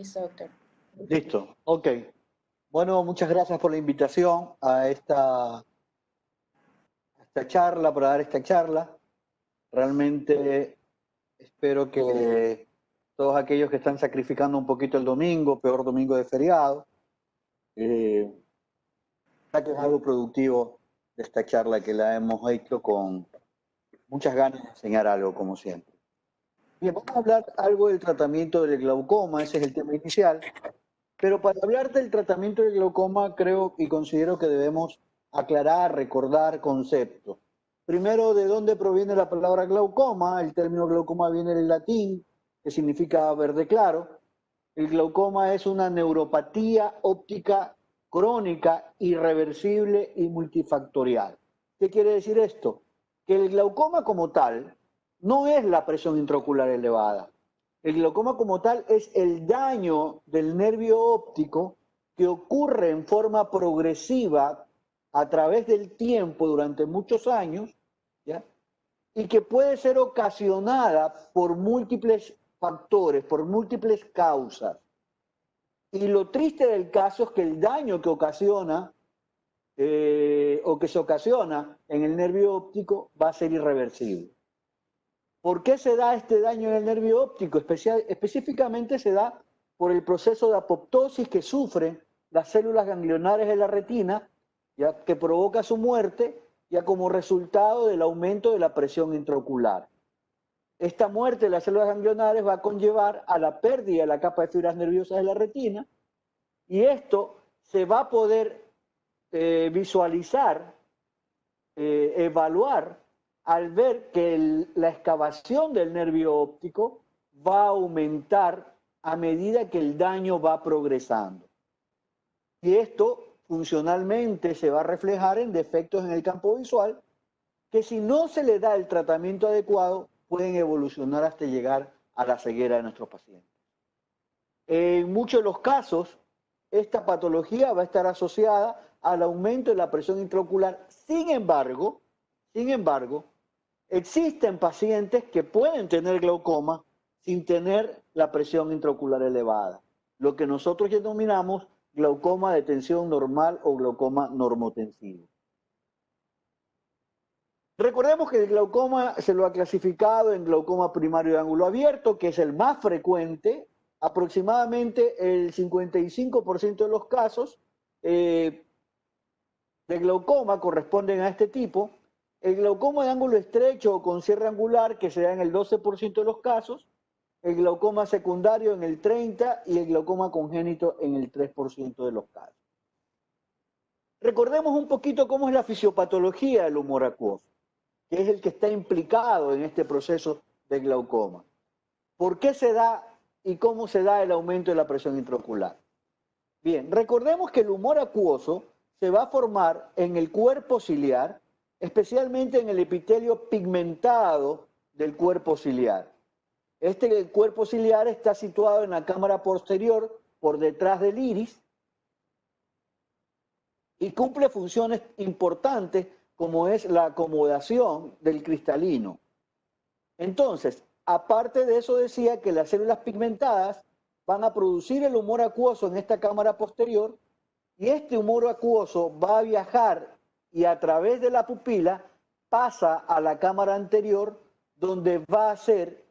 Listo, doctor. Listo, ok. Bueno, muchas gracias por la invitación a esta charla, para dar esta charla. Realmente espero que todos aquellos que están sacrificando un poquito el domingo, peor domingo de feriado, saquen algo productivo de esta charla que la hemos hecho con muchas ganas de enseñar algo, como siempre. Bien, vamos a hablar algo del tratamiento del glaucoma, ese es el tema inicial. Pero para hablar del tratamiento del glaucoma, creo y considero que debemos aclarar, recordar conceptos. Primero, ¿de dónde proviene la palabra glaucoma? El término glaucoma viene del latín, que significa verde claro. El glaucoma es una neuropatía óptica crónica, irreversible y multifactorial. ¿Qué quiere decir esto? Que el glaucoma como tal no es la presión intraocular elevada. El glaucoma como tal es el daño del nervio óptico que ocurre en forma progresiva a través del tiempo durante muchos años, ¿ya? Y que puede ser ocasionada por múltiples factores, por múltiples causas. Y lo triste del caso es que el daño que ocasiona o que se ocasiona en el nervio óptico va a ser irreversible. ¿Por qué se da este daño en el nervio óptico? Específicamente se da por el proceso de apoptosis que sufren las células ganglionares de la retina, ya que provoca su muerte, ya como resultado del aumento de la presión intraocular. Esta muerte de las células ganglionares va a conllevar a la pérdida de la capa de fibras nerviosas de la retina, y esto se va a poder visualizar, evaluar, al ver que la excavación del nervio óptico va a aumentar a medida que el daño va progresando. Y esto funcionalmente se va a reflejar en defectos en el campo visual que, si no se le da el tratamiento adecuado, pueden evolucionar hasta llegar a la ceguera de nuestros pacientes. En muchos de los casos, esta patología va a estar asociada al aumento de la presión intraocular. Sin embargo, existen pacientes que pueden tener glaucoma sin tener la presión intraocular elevada, lo que nosotros denominamos glaucoma de tensión normal o glaucoma normotensivo. Recordemos que el glaucoma se lo ha clasificado en glaucoma primario de ángulo abierto, que es el más frecuente. Aproximadamente el 55% de los casos de glaucoma corresponden a este tipo. El glaucoma de ángulo estrecho o con cierre angular, que se da en el 12% de los casos, el glaucoma secundario en el 30% y el glaucoma congénito en el 3% de los casos. Recordemos un poquito cómo es la fisiopatología del humor acuoso, que es el que está implicado en este proceso de glaucoma. ¿Por qué se da y cómo se da el aumento de la presión intraocular? Bien, recordemos que el humor acuoso se va a formar en el cuerpo ciliar, especialmente en el epitelio pigmentado del cuerpo ciliar. El cuerpo ciliar está situado en la cámara posterior, por detrás del iris, y cumple funciones importantes como es la acomodación del cristalino. Entonces, aparte de eso, decía que las células pigmentadas van a producir el humor acuoso en esta cámara posterior, y este humor acuoso va a viajar y a través de la pupila pasa a la cámara anterior, donde va a ser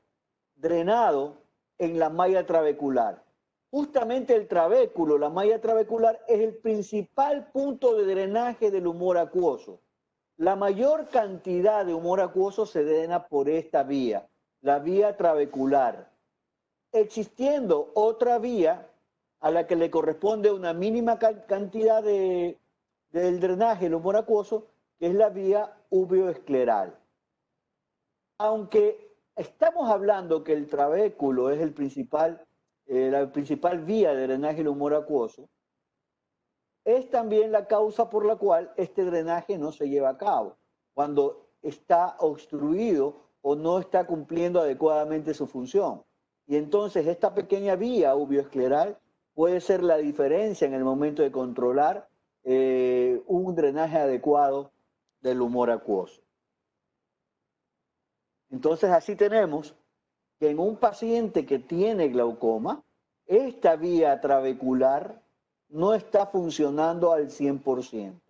drenado en la malla trabecular. Justamente el trabéculo, la malla trabecular, es el principal punto de drenaje del humor acuoso. La mayor cantidad de humor acuoso se drena por esta vía, la vía trabecular, existiendo otra vía a la que le corresponde una mínima cantidad del drenaje del humor acuoso, que es la vía uveoescleral. Aunque estamos hablando que el trabéculo es la principal vía de drenaje del humor acuoso, es también la causa por la cual este drenaje no se lleva a cabo, cuando está obstruido o no está cumpliendo adecuadamente su función. Y entonces esta pequeña vía uveoescleral puede ser la diferencia en el momento de controlar un drenaje adecuado del humor acuoso. Entonces así tenemos que en un paciente que tiene glaucoma, esta vía trabecular no está funcionando al 100%.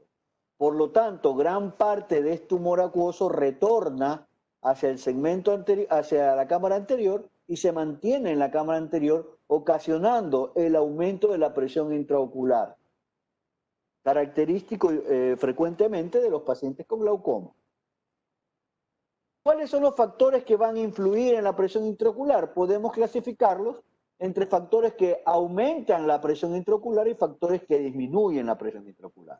Por lo tanto, gran parte de este humor acuoso retorna hacia el segmento anterior, hacia la cámara anterior y se mantiene en la cámara anterior, ocasionando el aumento de la presión intraocular, característico frecuentemente de los pacientes con glaucoma. ¿Cuáles son los factores que van a influir en la presión intraocular? Podemos clasificarlos entre factores que aumentan la presión intraocular y factores que disminuyen la presión intraocular.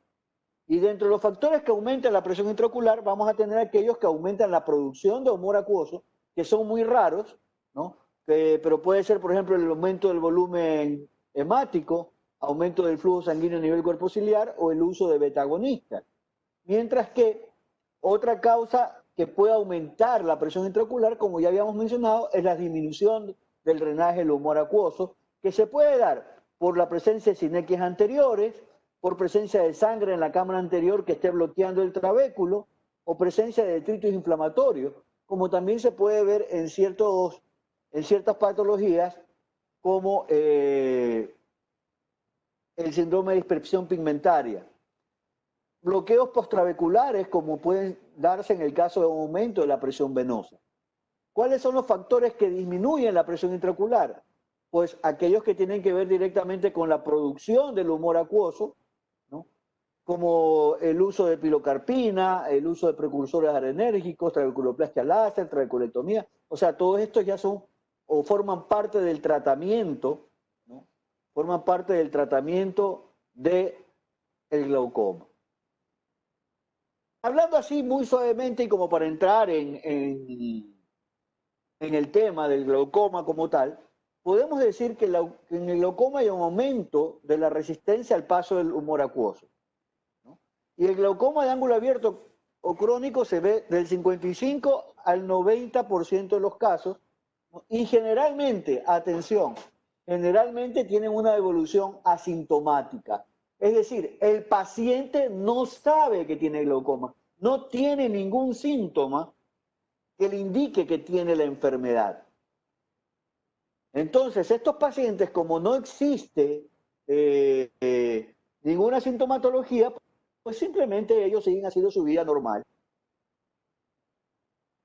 Y dentro de los factores que aumentan la presión intraocular vamos a tener aquellos que aumentan la producción de humor acuoso, que son muy raros, ¿no? Pero puede ser, por ejemplo, el aumento del volumen hemático, aumento del flujo sanguíneo a nivel cuerpo ciliar o el uso de beta-agonistas. Mientras que otra causa que puede aumentar la presión intraocular, como ya habíamos mencionado, es la disminución del drenaje del humor acuoso, que se puede dar por la presencia de sinequias anteriores, por presencia de sangre en la cámara anterior que esté bloqueando el trabéculo, o presencia de detritos inflamatorios, como también se puede ver en ciertas patologías, como el síndrome de dispersión pigmentaria. Bloqueos posttrabeculares, como pueden darse en el caso de un aumento de la presión venosa. ¿Cuáles son los factores que disminuyen la presión intraocular? Pues aquellos que tienen que ver directamente con la producción del humor acuoso, ¿no? Como el uso de pilocarpina, el uso de precursores adrenérgicos, trabeculoplastia láser, trabeculectomía. O sea, todos estos ya son o forman parte del tratamiento, ¿no? Forman parte del tratamiento del glaucoma. Hablando así muy suavemente y como para entrar en el tema del glaucoma como tal, podemos decir que en el glaucoma hay un aumento de la resistencia al paso del humor acuoso, ¿no? Y el glaucoma de ángulo abierto o crónico se ve del 55 al 90% de los casos, ¿no? Y generalmente, atención, generalmente tienen una evolución asintomática. Es decir, el paciente no sabe que tiene glaucoma, no tiene ningún síntoma que le indique que tiene la enfermedad. Entonces, estos pacientes, como no existe ninguna sintomatología, pues simplemente ellos siguen haciendo su vida normal.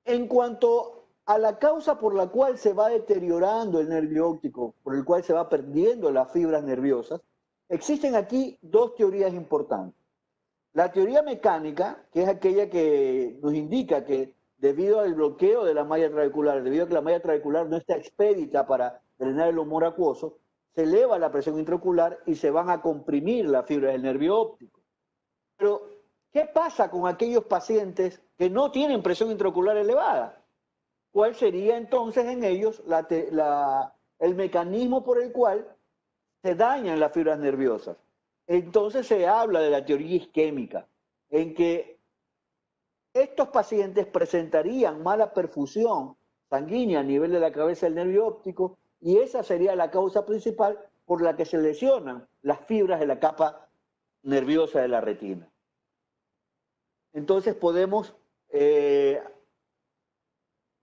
En cuanto a la causa por la cual se va deteriorando el nervio óptico, por el cual se va perdiendo las fibras nerviosas, existen aquí dos teorías importantes. La teoría mecánica, que es aquella que nos indica que debido al bloqueo de la malla trabecular, debido a que la malla trabecular no está expedita para drenar el humor acuoso, se eleva la presión intraocular y se van a comprimir las fibras del nervio óptico. Pero, ¿qué pasa con aquellos pacientes que no tienen presión intraocular elevada? ¿Cuál sería entonces en ellos el mecanismo por el cual se dañan las fibras nerviosas? Entonces se habla de la teoría isquémica, en que estos pacientes presentarían mala perfusión sanguínea a nivel de la cabeza del nervio óptico y esa sería la causa principal por la que se lesionan las fibras de la capa nerviosa de la retina. Entonces podemos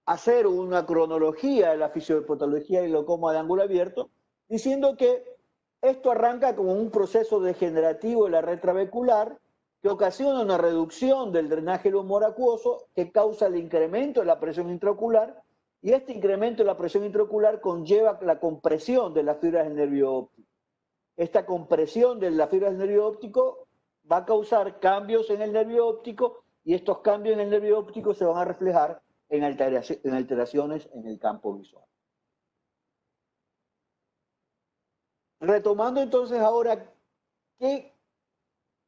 hacer una cronología de la fisiopatología del glaucoma de ángulo abierto diciendo que esto arranca como un proceso degenerativo de la red trabecular que ocasiona una reducción del drenaje del humor acuoso que causa el incremento de la presión intraocular y este incremento de la presión intraocular conlleva la compresión de las fibras del nervio óptico. Esta compresión de las fibras del nervio óptico va a causar cambios en el nervio óptico y estos cambios en el nervio óptico se van a reflejar en alteraciones en el campo visual. Retomando entonces ahora, ¿qué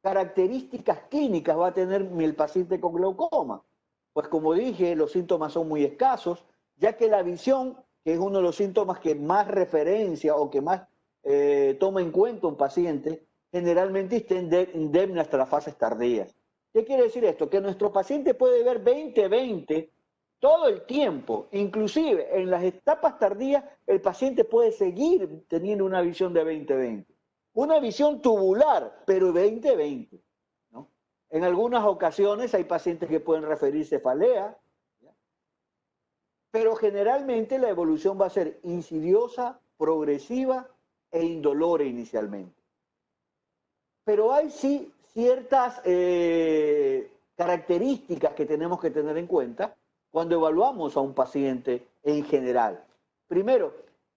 características clínicas va a tener el paciente con glaucoma? Pues como dije, los síntomas son muy escasos, ya que la visión, que es uno de los síntomas que más referencia o que más toma en cuenta un paciente, generalmente está indemne hasta las fases tardías. ¿Qué quiere decir esto? Que nuestro paciente puede ver 20/20 todo el tiempo, inclusive en las etapas tardías, el paciente puede seguir teniendo una visión de 20/20. Una visión tubular, pero 20/20, ¿no? En algunas ocasiones hay pacientes que pueden referir cefalea, ¿ya? Pero generalmente la evolución va a ser insidiosa, progresiva e indolore inicialmente. Pero hay sí ciertas características que tenemos que tener en cuenta cuando evaluamos a un paciente en general. Primero,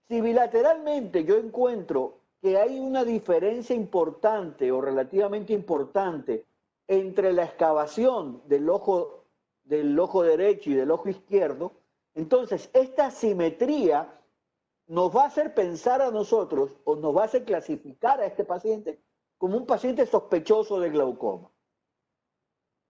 si bilateralmente yo encuentro que hay una diferencia importante o relativamente importante entre la excavación del ojo derecho y del ojo izquierdo, entonces esta simetría nos va a hacer pensar a nosotros o nos va a hacer clasificar a este paciente como un paciente sospechoso de glaucoma.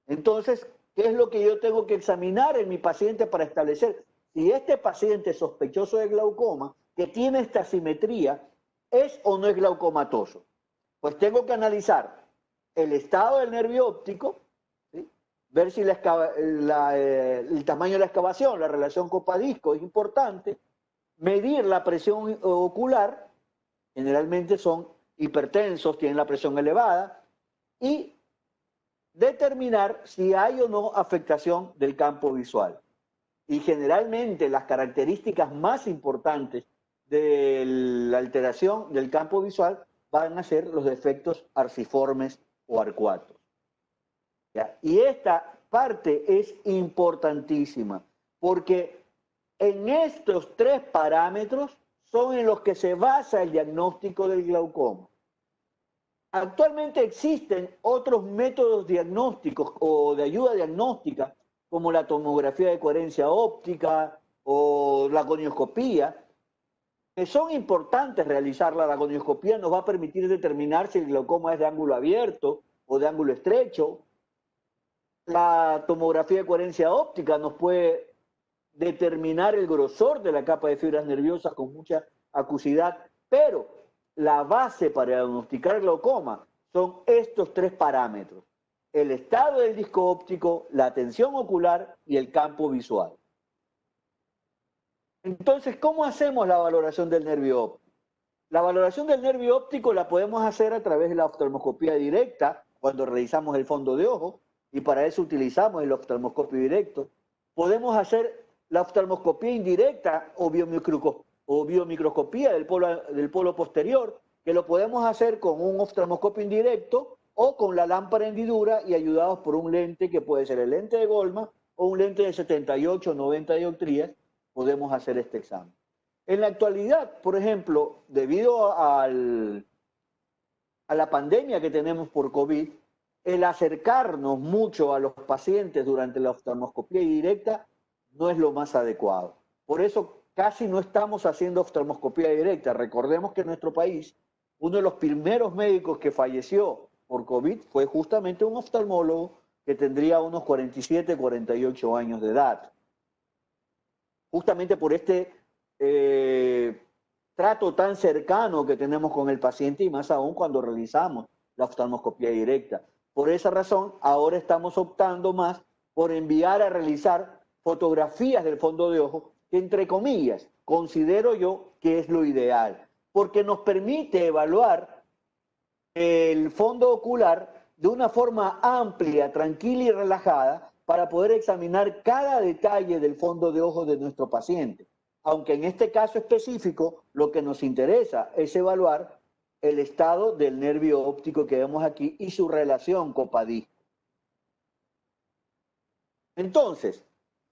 Entonces, ¿qué es lo que yo tengo que examinar en mi paciente para establecer si este paciente sospechoso de glaucoma, que tiene esta simetría, es o no es glaucomatoso? Pues tengo que analizar el estado del nervio óptico, ¿sí? Ver si el tamaño de la excavación, la relación copa-disco es importante, medir la presión ocular, generalmente son hipertensos, tienen la presión elevada, y determinar si hay o no afectación del campo visual. Y generalmente las características más importantes de la alteración del campo visual van a ser los defectos arciformes o arcuatos. ¿Ya? Y esta parte es importantísima, porque en estos tres parámetros son en los que se basa el diagnóstico del glaucoma. Actualmente existen otros métodos diagnósticos o de ayuda diagnóstica, como la tomografía de coherencia óptica o la gonioscopía, que son importantes realizarla. La gonioscopía nos va a permitir determinar si el glaucoma es de ángulo abierto o de ángulo estrecho. La tomografía de coherencia óptica nos puede determinar el grosor de la capa de fibras nerviosas con mucha acuidad, pero la base para diagnosticar glaucoma son estos tres parámetros: el estado del disco óptico, la tensión ocular y el campo visual. Entonces, ¿cómo hacemos la valoración del nervio óptico? La valoración del nervio óptico la podemos hacer a través de la oftalmoscopía directa, cuando realizamos el fondo de ojo, y para eso utilizamos el oftalmoscopio directo. Podemos hacer la oftalmoscopía indirecta o biomicroscopía del polo posterior, que lo podemos hacer con un oftalmoscopio indirecto o con la lámpara hendidura y ayudados por un lente que puede ser el lente de Goldman o un lente de 78 o 90 dioptrías, podemos hacer este examen. En la actualidad, por ejemplo, debido a la pandemia que tenemos por COVID, el acercarnos mucho a los pacientes durante la oftalmoscopía directa no es lo más adecuado. Por eso casi no estamos haciendo oftalmoscopía directa. Recordemos que en nuestro país, uno de los primeros médicos que falleció por COVID fue justamente un oftalmólogo que tendría unos 47, 48 años de edad. Justamente por este trato tan cercano que tenemos con el paciente, y más aún cuando realizamos la oftalmoscopía directa. Por esa razón, ahora estamos optando más por enviar a realizar fotografías del fondo de ojo, que entre comillas considero yo que es lo ideal, porque nos permite evaluar el fondo ocular de una forma amplia, tranquila y relajada, para poder examinar cada detalle del fondo de ojo de nuestro paciente. Aunque en este caso específico lo que nos interesa es evaluar el estado del nervio óptico que vemos aquí y su relación copa-disco. Entonces,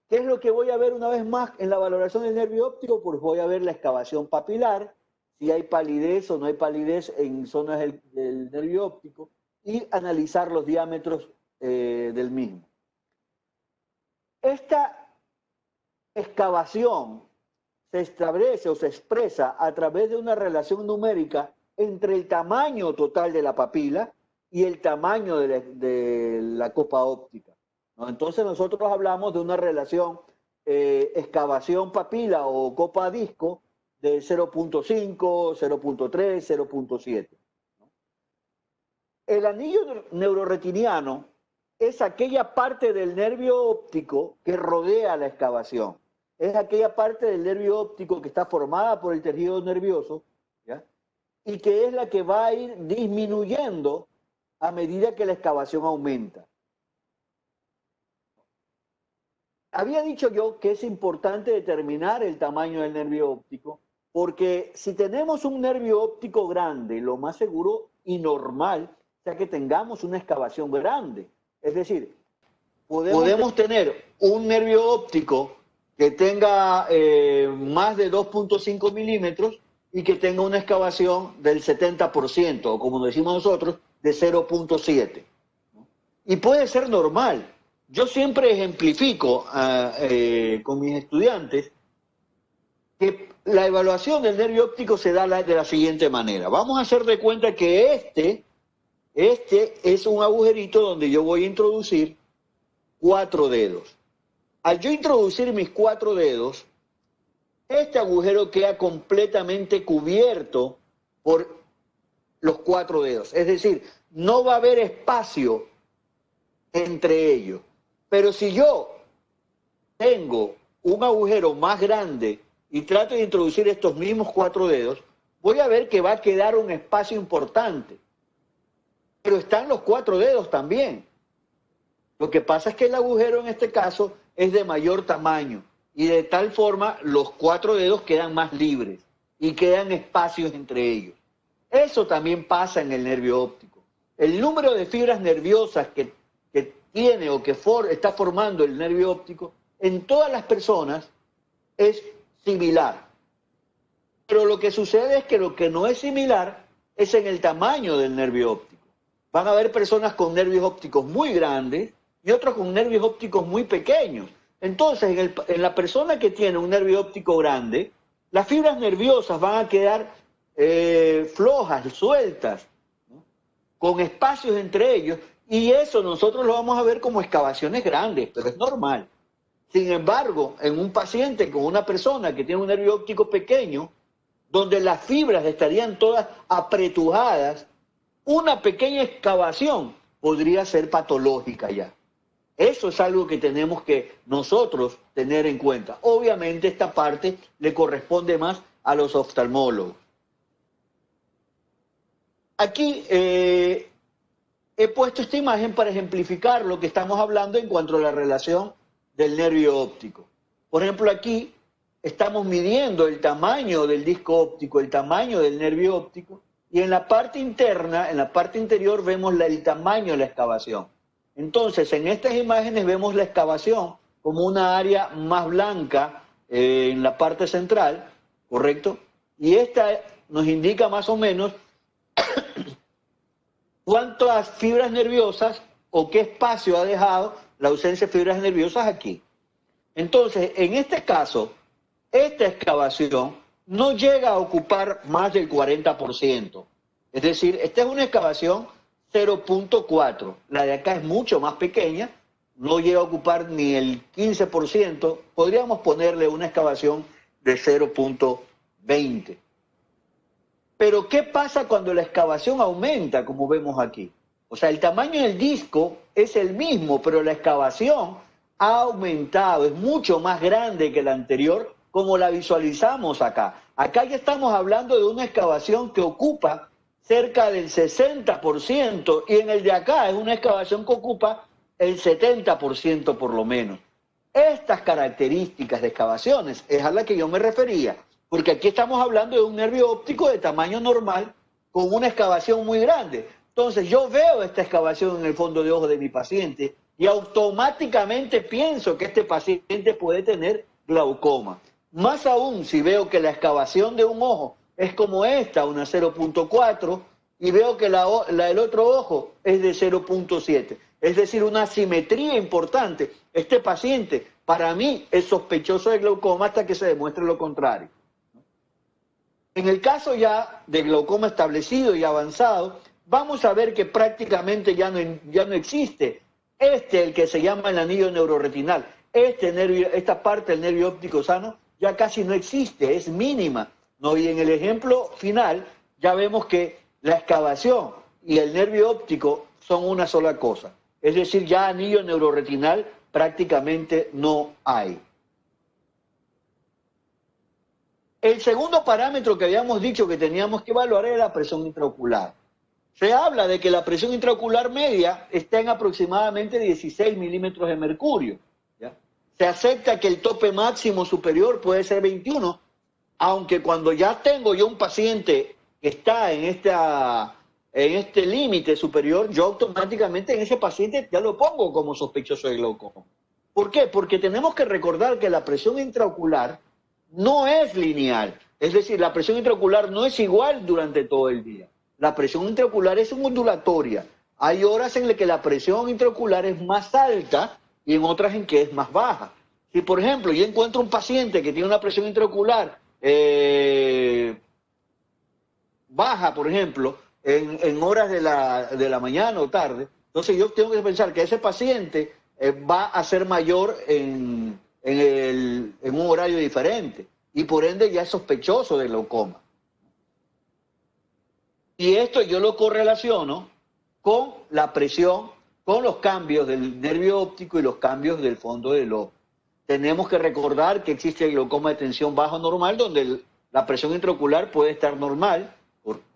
¿qué es lo que voy a ver una vez más en la valoración del nervio óptico? Pues voy a ver la excavación papilar, si hay palidez o no hay palidez en zonas del nervio óptico, y analizar los diámetros del mismo. Esta excavación se establece o se expresa a través de una relación numérica entre el tamaño total de la papila y el tamaño de la copa óptica, ¿no? Entonces nosotros hablamos de una relación excavación papila o copa disco de 0.5, 0.3, 0.7. El anillo neuroretiniano es aquella parte del nervio óptico que rodea la excavación. Es aquella parte del nervio óptico que está formada por el tejido nervioso, ¿ya? Y que es la que va a ir disminuyendo a medida que la excavación aumenta. Había dicho yo que es importante determinar el tamaño del nervio óptico, Porque si tenemos un nervio óptico grande, lo más seguro y normal sea que tengamos una excavación grande. Es decir, podemos tener un nervio óptico que tenga más de 2.5 milímetros y que tenga una excavación del 70%, o como decimos nosotros, de 0.7. Y puede ser normal. Yo siempre ejemplifico con mis estudiantes que la evaluación del nervio óptico se da de la siguiente manera. Vamos a hacer de cuenta que este es un agujerito donde yo voy a introducir 4 dedos. Al yo introducir mis 4 dedos, este agujero queda completamente cubierto por los 4 dedos. Es decir, no va a haber espacio entre ellos. Pero si yo tengo un agujero más grande y trato de introducir estos mismos 4 dedos, voy a ver que va a quedar un espacio importante. Pero están los 4 dedos también. Lo que pasa es que el agujero en este caso es de mayor tamaño y de tal forma los 4 dedos quedan más libres y quedan espacios entre ellos. Eso también pasa en el nervio óptico. El número de fibras nerviosas que tiene o que está formando el nervio óptico en todas las personas es similar. Pero lo que sucede es que lo que no es similar es en el tamaño del nervio óptico. Van a haber personas con nervios ópticos muy grandes y otros con nervios ópticos muy pequeños. Entonces, en la persona que tiene un nervio óptico grande, las fibras nerviosas van a quedar flojas, sueltas, ¿no? Con espacios entre ellos, y eso nosotros lo vamos a ver como excavaciones grandes, pero es normal. Sin embargo, en un paciente con una persona que tiene un nervio óptico pequeño, donde las fibras estarían todas apretujadas, una pequeña excavación podría ser patológica ya. Eso es algo que tenemos que nosotros tener en cuenta. Obviamente esta parte le corresponde más a los oftalmólogos. Aquí he puesto esta imagen para ejemplificar lo que estamos hablando en cuanto a la relación del nervio óptico. Por ejemplo, aquí estamos midiendo el tamaño del disco óptico, el tamaño del nervio óptico, y en la parte interna, en la parte interior, vemos el tamaño de la excavación. Entonces, en estas imágenes vemos la excavación como una área más blanca en la parte central, ¿correcto? Y esta nos indica más o menos cuántas fibras nerviosas o qué espacio ha dejado la ausencia de fibras nerviosas aquí. Entonces, en este caso, esta excavación no llega a ocupar más del 40%. Es decir, esta es una excavación 0.4. La de acá es mucho más pequeña, no llega a ocupar ni el 15%. Podríamos ponerle una excavación de 0.20. Pero ¿qué pasa cuando la excavación aumenta, como vemos aquí? O sea, el tamaño del disco es el mismo, pero la excavación ha aumentado, es mucho más grande que la anterior, como la visualizamos acá. Acá ya estamos hablando de una excavación que ocupa cerca del 60%, y en el de acá es una excavación que ocupa el 70% por lo menos. Estas características de excavaciones es a las que yo me refería, porque aquí estamos hablando de un nervio óptico de tamaño normal con una excavación muy grande. Entonces yo veo esta excavación en el fondo de ojo de mi paciente y automáticamente pienso que este paciente puede tener glaucoma. Más aún si veo que la excavación de un ojo es como esta, una 0.4, y veo que la del otro ojo es de 0.7. Es decir, una asimetría importante. Este paciente, para mí, es sospechoso de glaucoma hasta que se demuestre lo contrario. En el caso ya de glaucoma establecido y avanzado, vamos a ver que prácticamente ya no existe el que se llama el anillo neuroretinal. Esta parte del nervio óptico sano ya casi no existe, es mínima, ¿no? Y en el ejemplo final ya vemos que la excavación y el nervio óptico son una sola cosa. Es decir, ya anillo neuroretinal prácticamente no hay. El segundo parámetro que habíamos dicho que teníamos que evaluar era la presión intraocular. Se habla de que la presión intraocular media está en aproximadamente 16 milímetros de mercurio, ¿ya? Se acepta que el tope máximo superior puede ser 21, aunque cuando ya tengo yo un paciente que está en este límite superior, yo automáticamente en ese paciente ya lo pongo como sospechoso de glaucoma. ¿Por qué? Porque tenemos que recordar que la presión intraocular no es lineal. Es decir, la presión intraocular no es igual durante todo el día. La presión intraocular es ondulatoria. Hay horas en las que la presión intraocular es más alta y en otras en que es más baja. Si, por ejemplo, yo encuentro un paciente que tiene una presión intraocular baja, por ejemplo, en horas de la mañana o tarde, entonces yo tengo que pensar que ese paciente va a ser mayor en un horario diferente y por ende ya es sospechoso de glaucoma. Y esto yo lo correlaciono con la presión, con los cambios del nervio óptico y los cambios del fondo del ojo. Tenemos que recordar que existe el glaucoma de tensión baja normal, donde la presión intraocular puede estar normal,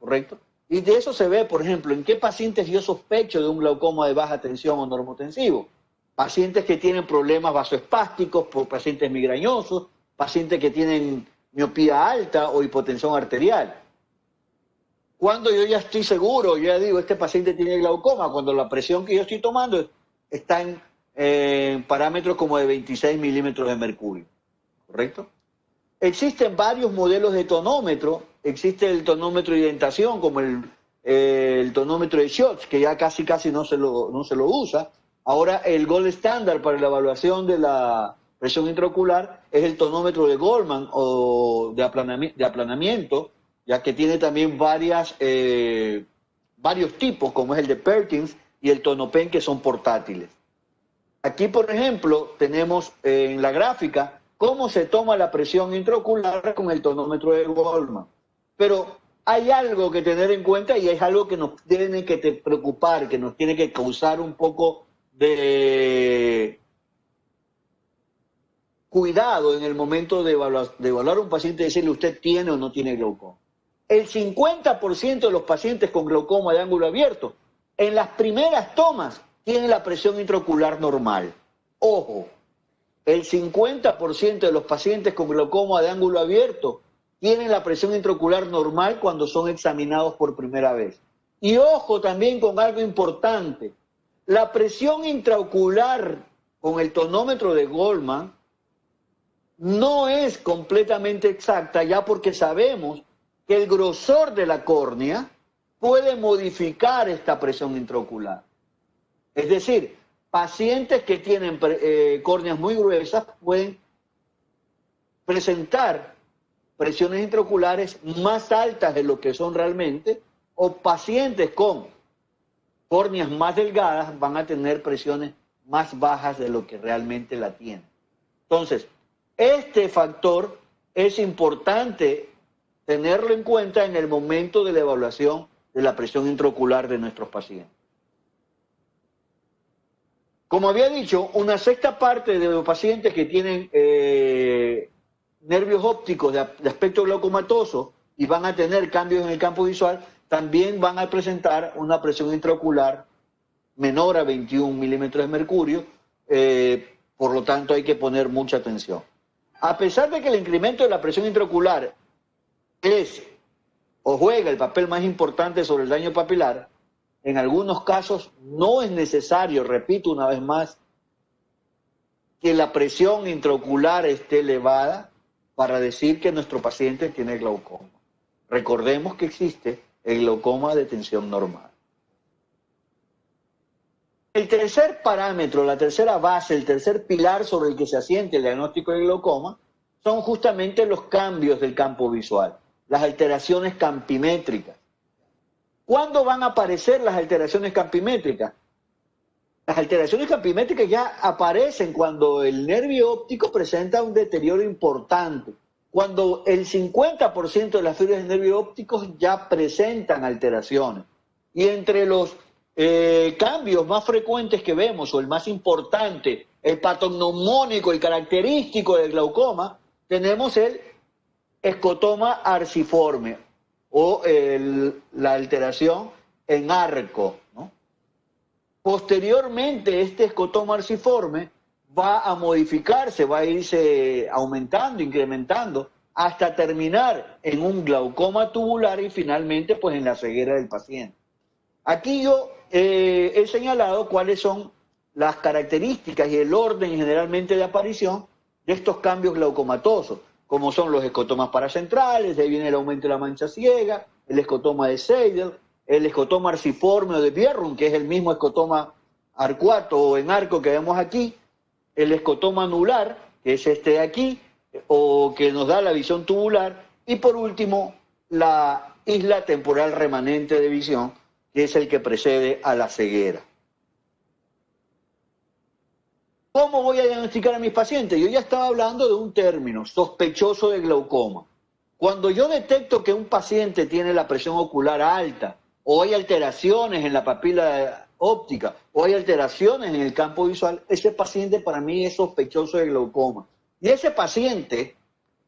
¿correcto? Y de eso se ve, por ejemplo, en qué pacientes yo sospecho de un glaucoma de baja tensión o normotensivo. Pacientes que tienen problemas vasoespásticos, pacientes migrañosos, pacientes que tienen miopía alta o hipotensión arterial. Cuando yo ya estoy seguro, yo ya digo, este paciente tiene glaucoma, cuando la presión que yo estoy tomando está en parámetros como de 26 milímetros de mercurio, ¿correcto? Existen varios modelos de tonómetro. Existe el tonómetro de indentación, como el tonómetro de Schultz, que ya casi no se lo usa. Ahora el gold estándar para la evaluación de la presión intraocular es el tonómetro de Goldman o de aplanamiento, ya que tiene también varios tipos, como es el de Perkins y el Tonopen, que son portátiles. Aquí, por ejemplo, tenemos en la gráfica cómo se toma la presión intraocular con el tonómetro de Goldman. Pero hay algo que tener en cuenta y es algo que nos tiene que preocupar, que nos tiene que causar un poco de cuidado en el momento de evaluar a un paciente y decirle usted tiene o no tiene glaucoma. El 50% de los pacientes con glaucoma de ángulo abierto, en las primeras tomas, tienen la presión intraocular normal. Ojo, el 50% de los pacientes con glaucoma de ángulo abierto tienen la presión intraocular normal cuando son examinados por primera vez. Y ojo también con algo importante, la presión intraocular con el tonómetro de Goldman no es completamente exacta, ya porque sabemos que el grosor de la córnea puede modificar esta presión intraocular. Es decir, pacientes que tienen córneas muy gruesas pueden presentar presiones intraoculares más altas de lo que son realmente, o pacientes con córneas más delgadas van a tener presiones más bajas de lo que realmente la tienen. Entonces, este factor es importante tenerlo en cuenta en el momento de la evaluación de la presión intraocular de nuestros pacientes. Como había dicho, una sexta parte de los pacientes que tienen nervios ópticos de aspecto glaucomatoso y van a tener cambios en el campo visual, también van a presentar una presión intraocular menor a 21 milímetros de mercurio, por lo tanto hay que poner mucha atención. A pesar de que el incremento de la presión intraocular es o juega el papel más importante sobre el daño papilar, en algunos casos no es necesario, repito una vez más, que la presión intraocular esté elevada para decir que nuestro paciente tiene glaucoma. Recordemos que existe el glaucoma de tensión normal. El tercer parámetro, la tercera base, el tercer pilar sobre el que se asiente el diagnóstico de glaucoma son justamente los cambios del campo visual, las alteraciones campimétricas. ¿Cuándo van a aparecer las alteraciones campimétricas? Las alteraciones campimétricas ya aparecen cuando el nervio óptico presenta un deterioro importante, cuando el 50% de las fibras del nervio óptico ya presentan alteraciones. Y entre los cambios más frecuentes que vemos, o el más importante, el patognomónico y característico del glaucoma, tenemos el escotoma arciforme o la alteración en arco, ¿no? Posteriormente, este escotoma arciforme va a modificarse, va a irse aumentando, incrementando, hasta terminar en un glaucoma tubular y finalmente pues en la ceguera del paciente. Aquí yo he señalado cuáles son las características y el orden generalmente de aparición de estos cambios glaucomatosos, como son los escotomas paracentrales, de ahí viene el aumento de la mancha ciega, el escotoma de Seidel, el escotoma arciforme o de Bjerrum, que es el mismo escotoma arcuato o en arco que vemos aquí, el escotoma anular, que es este de aquí, o que nos da la visión tubular, y por último, la isla temporal remanente de visión, que es el que precede a la ceguera. ¿Cómo voy a diagnosticar a mis pacientes? Yo ya estaba hablando de un término, sospechoso de glaucoma. Cuando yo detecto que un paciente tiene la presión ocular alta, o hay alteraciones en la papila óptica, o hay alteraciones en el campo visual, ese paciente para mí es sospechoso de glaucoma. Y ese paciente,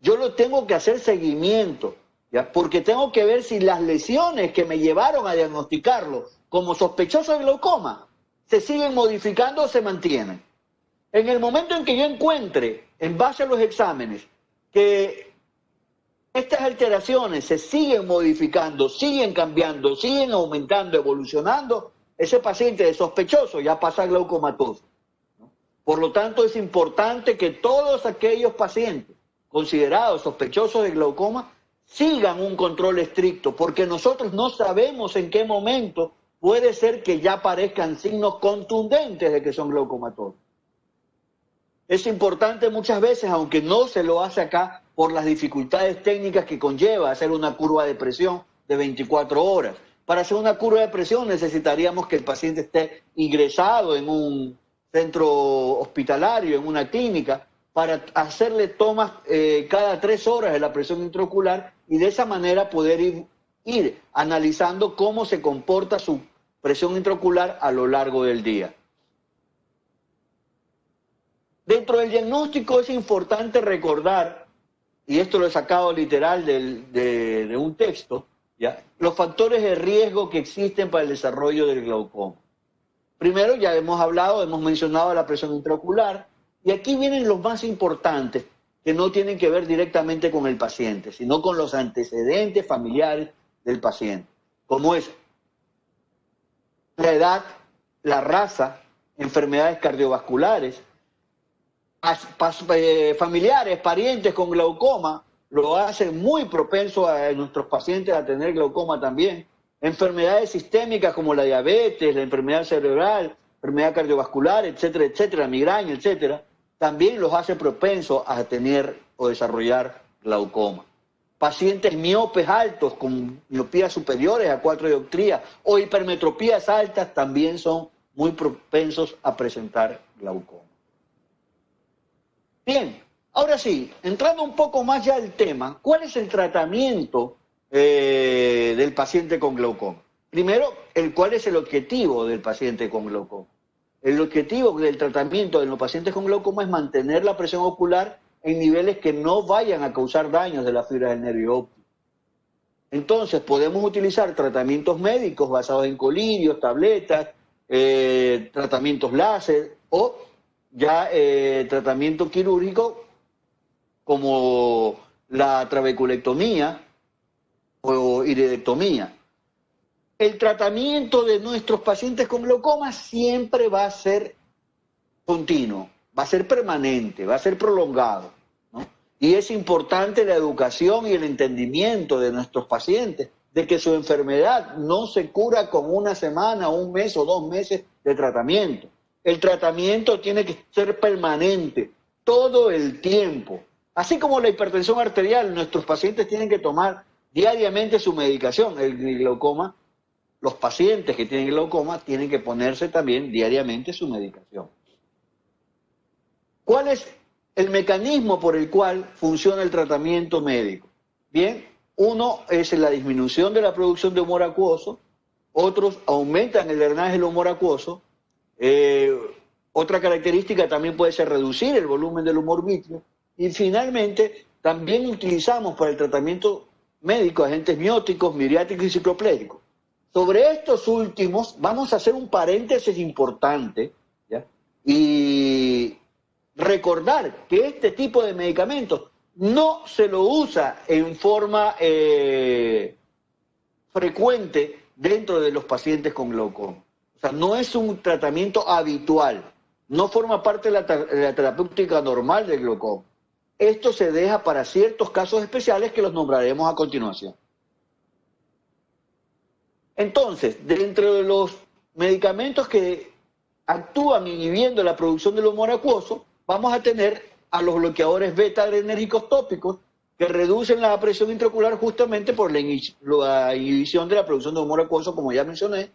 yo lo tengo que hacer seguimiento, ¿ya? Porque tengo que ver si las lesiones que me llevaron a diagnosticarlo como sospechoso de glaucoma se siguen modificando o se mantienen. En el momento en que yo encuentre, en base a los exámenes, que estas alteraciones se siguen modificando, siguen cambiando, siguen aumentando, evolucionando, ese paciente de sospechoso ya pasa a glaucomatoso. Por lo tanto, es importante que todos aquellos pacientes considerados sospechosos de glaucoma sigan un control estricto, porque nosotros no sabemos en qué momento puede ser que ya aparezcan signos contundentes de que son glaucomatosos. Es importante muchas veces, aunque no se lo hace acá, por las dificultades técnicas que conlleva hacer una curva de presión de 24 horas. Para hacer una curva de presión necesitaríamos que el paciente esté ingresado en un centro hospitalario, en una clínica, para hacerle tomas cada 3 horas de la presión intraocular y de esa manera poder ir analizando cómo se comporta su presión intraocular a lo largo del día. Dentro del diagnóstico es importante recordar, y esto lo he sacado literal de un texto, ¿ya?, los factores de riesgo que existen para el desarrollo del glaucoma. Primero, ya hemos hablado, hemos mencionado la presión intraocular, y aquí vienen los más importantes, que no tienen que ver directamente con el paciente, sino con los antecedentes familiares del paciente, como es la edad, la raza, enfermedades cardiovasculares, familiares, parientes con glaucoma, lo hacen muy propenso a nuestros pacientes a tener glaucoma también. Enfermedades sistémicas como la diabetes, la enfermedad cerebral, enfermedad cardiovascular, etcétera, etcétera, migraña, etcétera, también los hace propensos a tener o desarrollar glaucoma. Pacientes miopes altos con miopías superiores a 4 dioptrías o hipermetropías altas también son muy propensos a presentar glaucoma. Bien, ahora sí, entrando un poco más ya al tema, ¿cuál es el tratamiento del paciente con glaucoma? Primero, ¿cuál es el objetivo del paciente con glaucoma? El objetivo del tratamiento de los pacientes con glaucoma es mantener la presión ocular en niveles que no vayan a causar daños de la fibra del nervio óptico. Entonces, podemos utilizar tratamientos médicos basados en colirios, tabletas, tratamientos láser o ya tratamiento quirúrgico como la trabeculectomía o iridectomía. El tratamiento de nuestros pacientes con glaucoma siempre va a ser continuo, va a ser permanente, va a ser prolongado, ¿no? Y es importante la educación y el entendimiento de nuestros pacientes de que su enfermedad no se cura con una semana, un mes o 2 meses de tratamiento. El tratamiento tiene que ser permanente, todo el tiempo. Así como la hipertensión arterial, nuestros pacientes tienen que tomar diariamente su medicación. El glaucoma, los pacientes que tienen glaucoma tienen que ponerse también diariamente su medicación. ¿Cuál es el mecanismo por el cual funciona el tratamiento médico? Bien, uno es la disminución de la producción de humor acuoso, otros aumentan el drenaje del humor acuoso. Otra característica también puede ser reducir el volumen del humor vítreo. Y finalmente, también utilizamos para el tratamiento médico agentes mióticos, miriáticos y ciclopléricos. Sobre estos últimos vamos a hacer un paréntesis importante, ¿ya?, y recordar que este tipo de medicamentos no se lo usa en forma frecuente dentro de los pacientes con glaucoma. O sea, no es un tratamiento habitual, no forma parte de la terapéutica normal del glaucoma. Esto se deja para ciertos casos especiales que los nombraremos a continuación. Entonces, dentro de los medicamentos que actúan inhibiendo la producción del humor acuoso, vamos a tener a los bloqueadores beta-adrenérgicos tópicos que reducen la presión intraocular justamente por la inhibición de la producción de humor acuoso, como ya mencioné.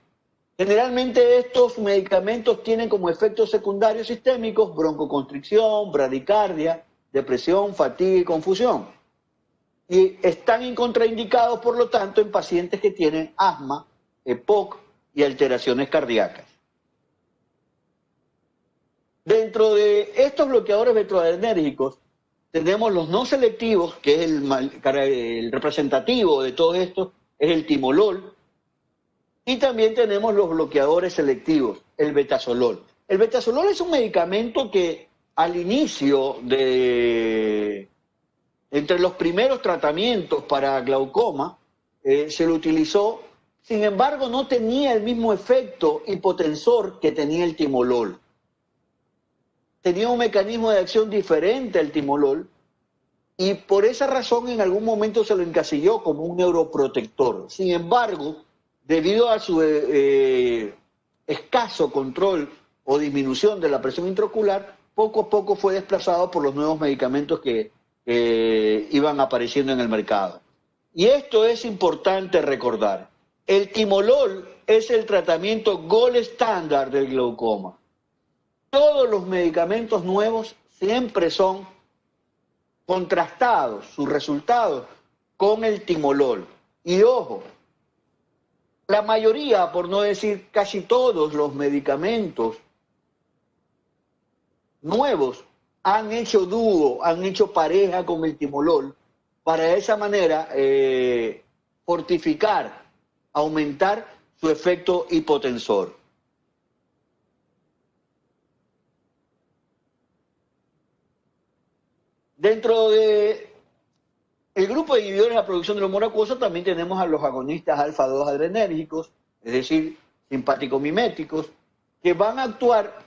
Generalmente estos medicamentos tienen como efectos secundarios sistémicos broncoconstricción, bradicardia, depresión, fatiga y confusión. Y están contraindicados, por lo tanto, en pacientes que tienen asma, EPOC y alteraciones cardíacas. Dentro de estos bloqueadores beta-adrenérgicos tenemos los no selectivos, que es el representativo de todo esto, es el timolol, y también tenemos los bloqueadores selectivos, el betazolol. El betazolol es un medicamento que al inicio entre los primeros tratamientos para glaucoma, se lo utilizó, sin embargo no tenía el mismo efecto hipotensor que tenía el timolol. Tenía un mecanismo de acción diferente al timolol y por esa razón en algún momento se lo encasilló como un neuroprotector. Sin embargo, debido a su escaso control o disminución de la presión intraocular, poco a poco fue desplazado por los nuevos medicamentos que iban apareciendo en el mercado. Y esto es importante recordar. El timolol es el tratamiento gold estándar del glaucoma. Todos los medicamentos nuevos siempre son contrastados, sus resultados, con el timolol. Y ojo, la mayoría, por no decir casi todos los medicamentos nuevos han hecho dúo, han hecho pareja con el timolol para de esa manera fortificar, aumentar su efecto hipotensor. Dentro de el grupo de inhibidores de la producción del humor acuoso también tenemos a los agonistas alfa-2 adrenérgicos, es decir, simpático-miméticos, que van a actuar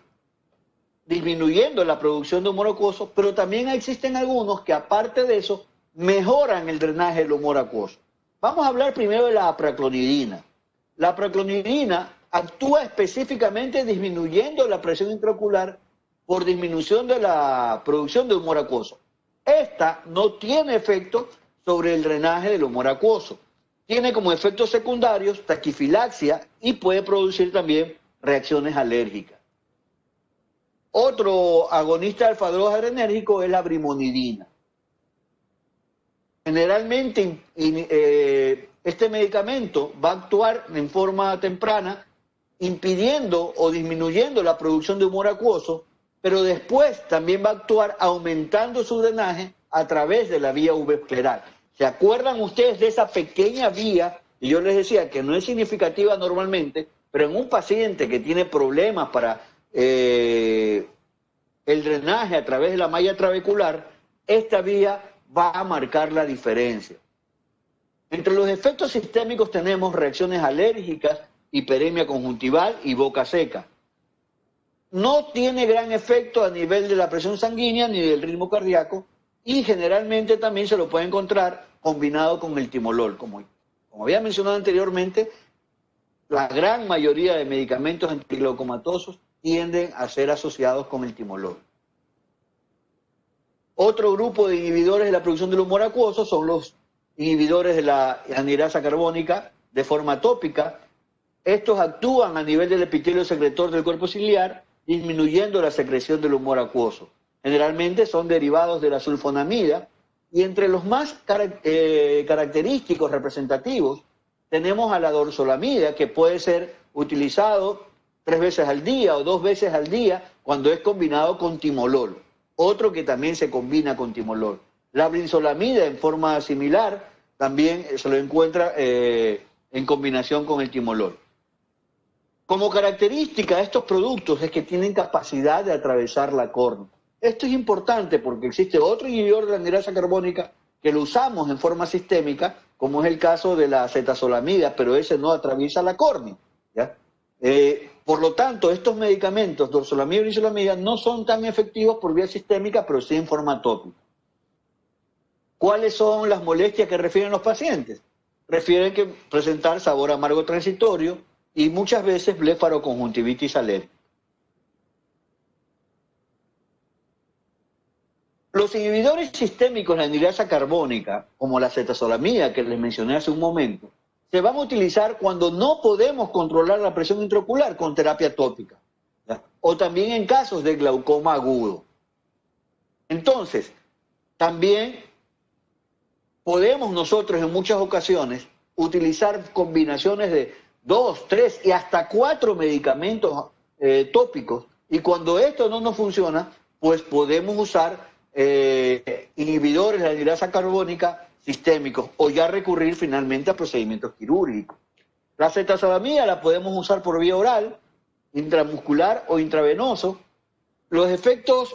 disminuyendo la producción de humor acuoso, pero también existen algunos que aparte de eso mejoran el drenaje del humor acuoso. Vamos a hablar primero de la apraclonidina. La apraclonidina actúa específicamente disminuyendo la presión intraocular por disminución de la producción de humor acuoso. Esta no tiene efecto sobre el drenaje del humor acuoso. Tiene como efectos secundarios taquifilaxia y puede producir también reacciones alérgicas. Otro agonista alfa-2 adrenérgico es la brimonidina. Generalmente este medicamento va a actuar en forma temprana impidiendo o disminuyendo la producción de humor acuoso, pero después también va a actuar aumentando su drenaje a través de la vía uveoscleral. ¿Se acuerdan ustedes de esa pequeña vía? Y yo les decía que no es significativa normalmente, pero en un paciente que tiene problemas para el drenaje a través de la malla trabecular, esta vía va a marcar la diferencia. Entre los efectos sistémicos tenemos reacciones alérgicas, hiperemia conjuntival y boca seca. No tiene gran efecto a nivel de la presión sanguínea ni del ritmo cardíaco y generalmente también se lo puede encontrar combinado con el timolol. Como había mencionado anteriormente, la gran mayoría de medicamentos antiglaucomatosos tienden a ser asociados con el timolol. Otro grupo de inhibidores de la producción del humor acuoso son los inhibidores de la anhidrasa carbónica de forma tópica. Estos actúan a nivel del epitelio secretor del cuerpo ciliar, disminuyendo la secreción del humor acuoso. Generalmente son derivados de la sulfonamida y entre los más característicos, representativos, tenemos a la dorzolamida, que puede ser utilizado 3 veces al día o 2 veces al día cuando es combinado con timolol. Otro que también se combina con timolol. La brinzolamida en forma similar también se lo encuentra en combinación con el timolol. Como característica de estos productos es que tienen capacidad de atravesar la córnea. Esto es importante porque existe otro inhibidor de la anhidrasa carbónica que lo usamos en forma sistémica, como es el caso de la acetazolamida, pero ese no atraviesa la córnea, ¿ya? Por lo tanto, estos medicamentos, dorzolamida y brisolamida, no son tan efectivos por vía sistémica, pero sí en forma tópica. ¿Cuáles son las molestias que refieren los pacientes? Refieren que presentar sabor amargo transitorio y muchas veces blefaroconjuntivitis alérgica. Los inhibidores sistémicos de la anhidrasa carbónica, como la acetazolamida que les mencioné hace un momento, se van a utilizar cuando no podemos controlar la presión intraocular con terapia tópica, ¿ya? O también en casos de glaucoma agudo. Entonces, también podemos nosotros en muchas ocasiones utilizar combinaciones de 2, 3 y hasta 4 medicamentos tópicos, y cuando esto no nos funciona, pues podemos usar inhibidores de la anhidrasa carbónica sistémicos o ya recurrir finalmente a procedimientos quirúrgicos. La acetazolamida la podemos usar por vía oral, intramuscular o intravenoso. Los efectos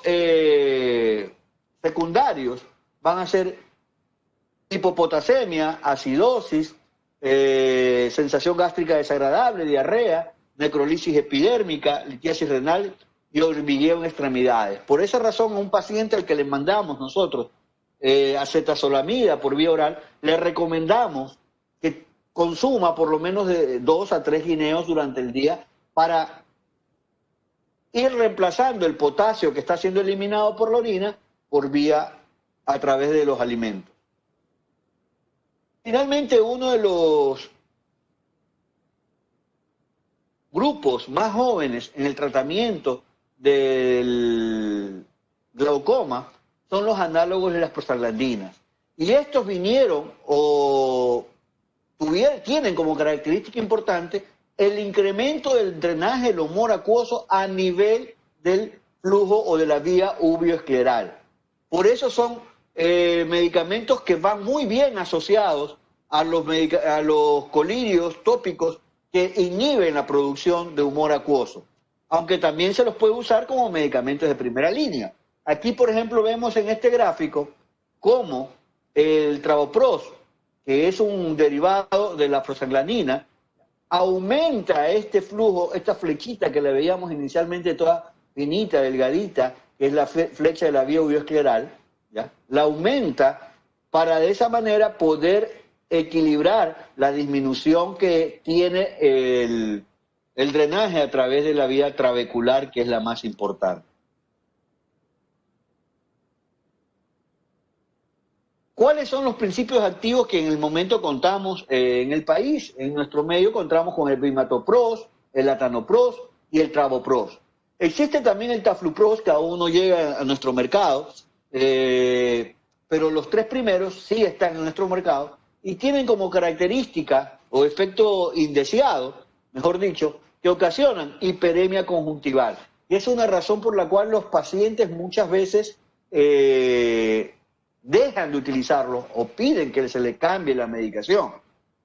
secundarios van a ser hipopotasemia, acidosis, sensación gástrica desagradable, diarrea, necrolisis epidérmica, litiasis renal y hormigueo en extremidades. Por esa razón, a un paciente al que le mandamos nosotros acetazolamida por vía oral, le recomendamos que consuma por lo menos de 2 a 3 guineos durante el día para ir reemplazando el potasio que está siendo eliminado por la orina por vía a través de los alimentos. Finalmente, uno de los grupos más jóvenes en el tratamiento del glaucoma son los análogos de las prostaglandinas. Y estos vinieron o tienen como característica importante el incremento del drenaje del humor acuoso a nivel del flujo o de la vía uveoescleral. Por eso son medicamentos que van muy bien asociados a los colirios tópicos que inhiben la producción de humor acuoso, aunque también se los puede usar como medicamentos de primera línea. Aquí, por ejemplo, vemos en este gráfico cómo el travoprost, que es un derivado de la prostaglandina, aumenta este flujo, esta flechita que le veíamos inicialmente toda finita, delgadita, que es la flecha de la vía uveoescleral, ¿ya? La aumenta para de esa manera poder equilibrar la disminución que tiene el drenaje a través de la vía trabecular, que es la más importante. ¿Cuáles son los principios activos que en el momento contamos en el país? En nuestro medio contamos con el bimatoprost, el latanoprost y el travoprost. Existe también el tafluprost, que aún no llega a nuestro mercado, pero los 3 primeros sí están en nuestro mercado y tienen como característica o efecto indeseado, mejor dicho, que ocasionan hiperemia conjuntival. Y es una razón por la cual los pacientes muchas veces dejan de utilizarlo o piden que se le cambie la medicación,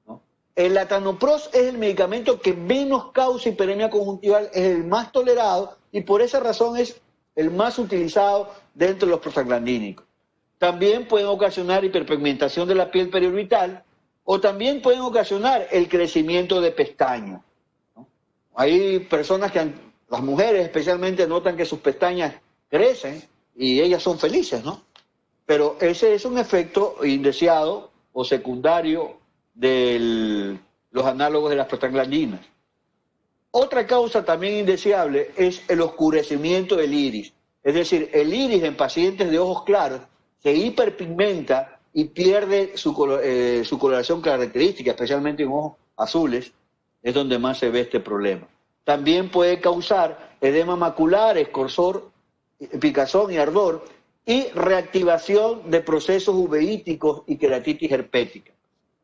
¿no? El latanoprost es el medicamento que menos causa hiperemia conjuntival, es el más tolerado y por esa razón es el más utilizado dentro de los prostaglandínicos. También pueden ocasionar hiperpigmentación de la piel periorbital o también pueden ocasionar el crecimiento de pestañas, ¿no? Hay personas que, las mujeres especialmente, notan que sus pestañas crecen y ellas son felices, ¿no? Pero ese es un efecto indeseado o secundario de los análogos de las prostaglandinas. Otra causa también indeseable es el oscurecimiento del iris. Es decir, el iris en pacientes de ojos claros se hiperpigmenta y pierde su coloración característica, especialmente en ojos azules, es donde más se ve este problema. También puede causar edema macular, escorsor, picazón y ardor, y reactivación de procesos uveíticos y queratitis herpética.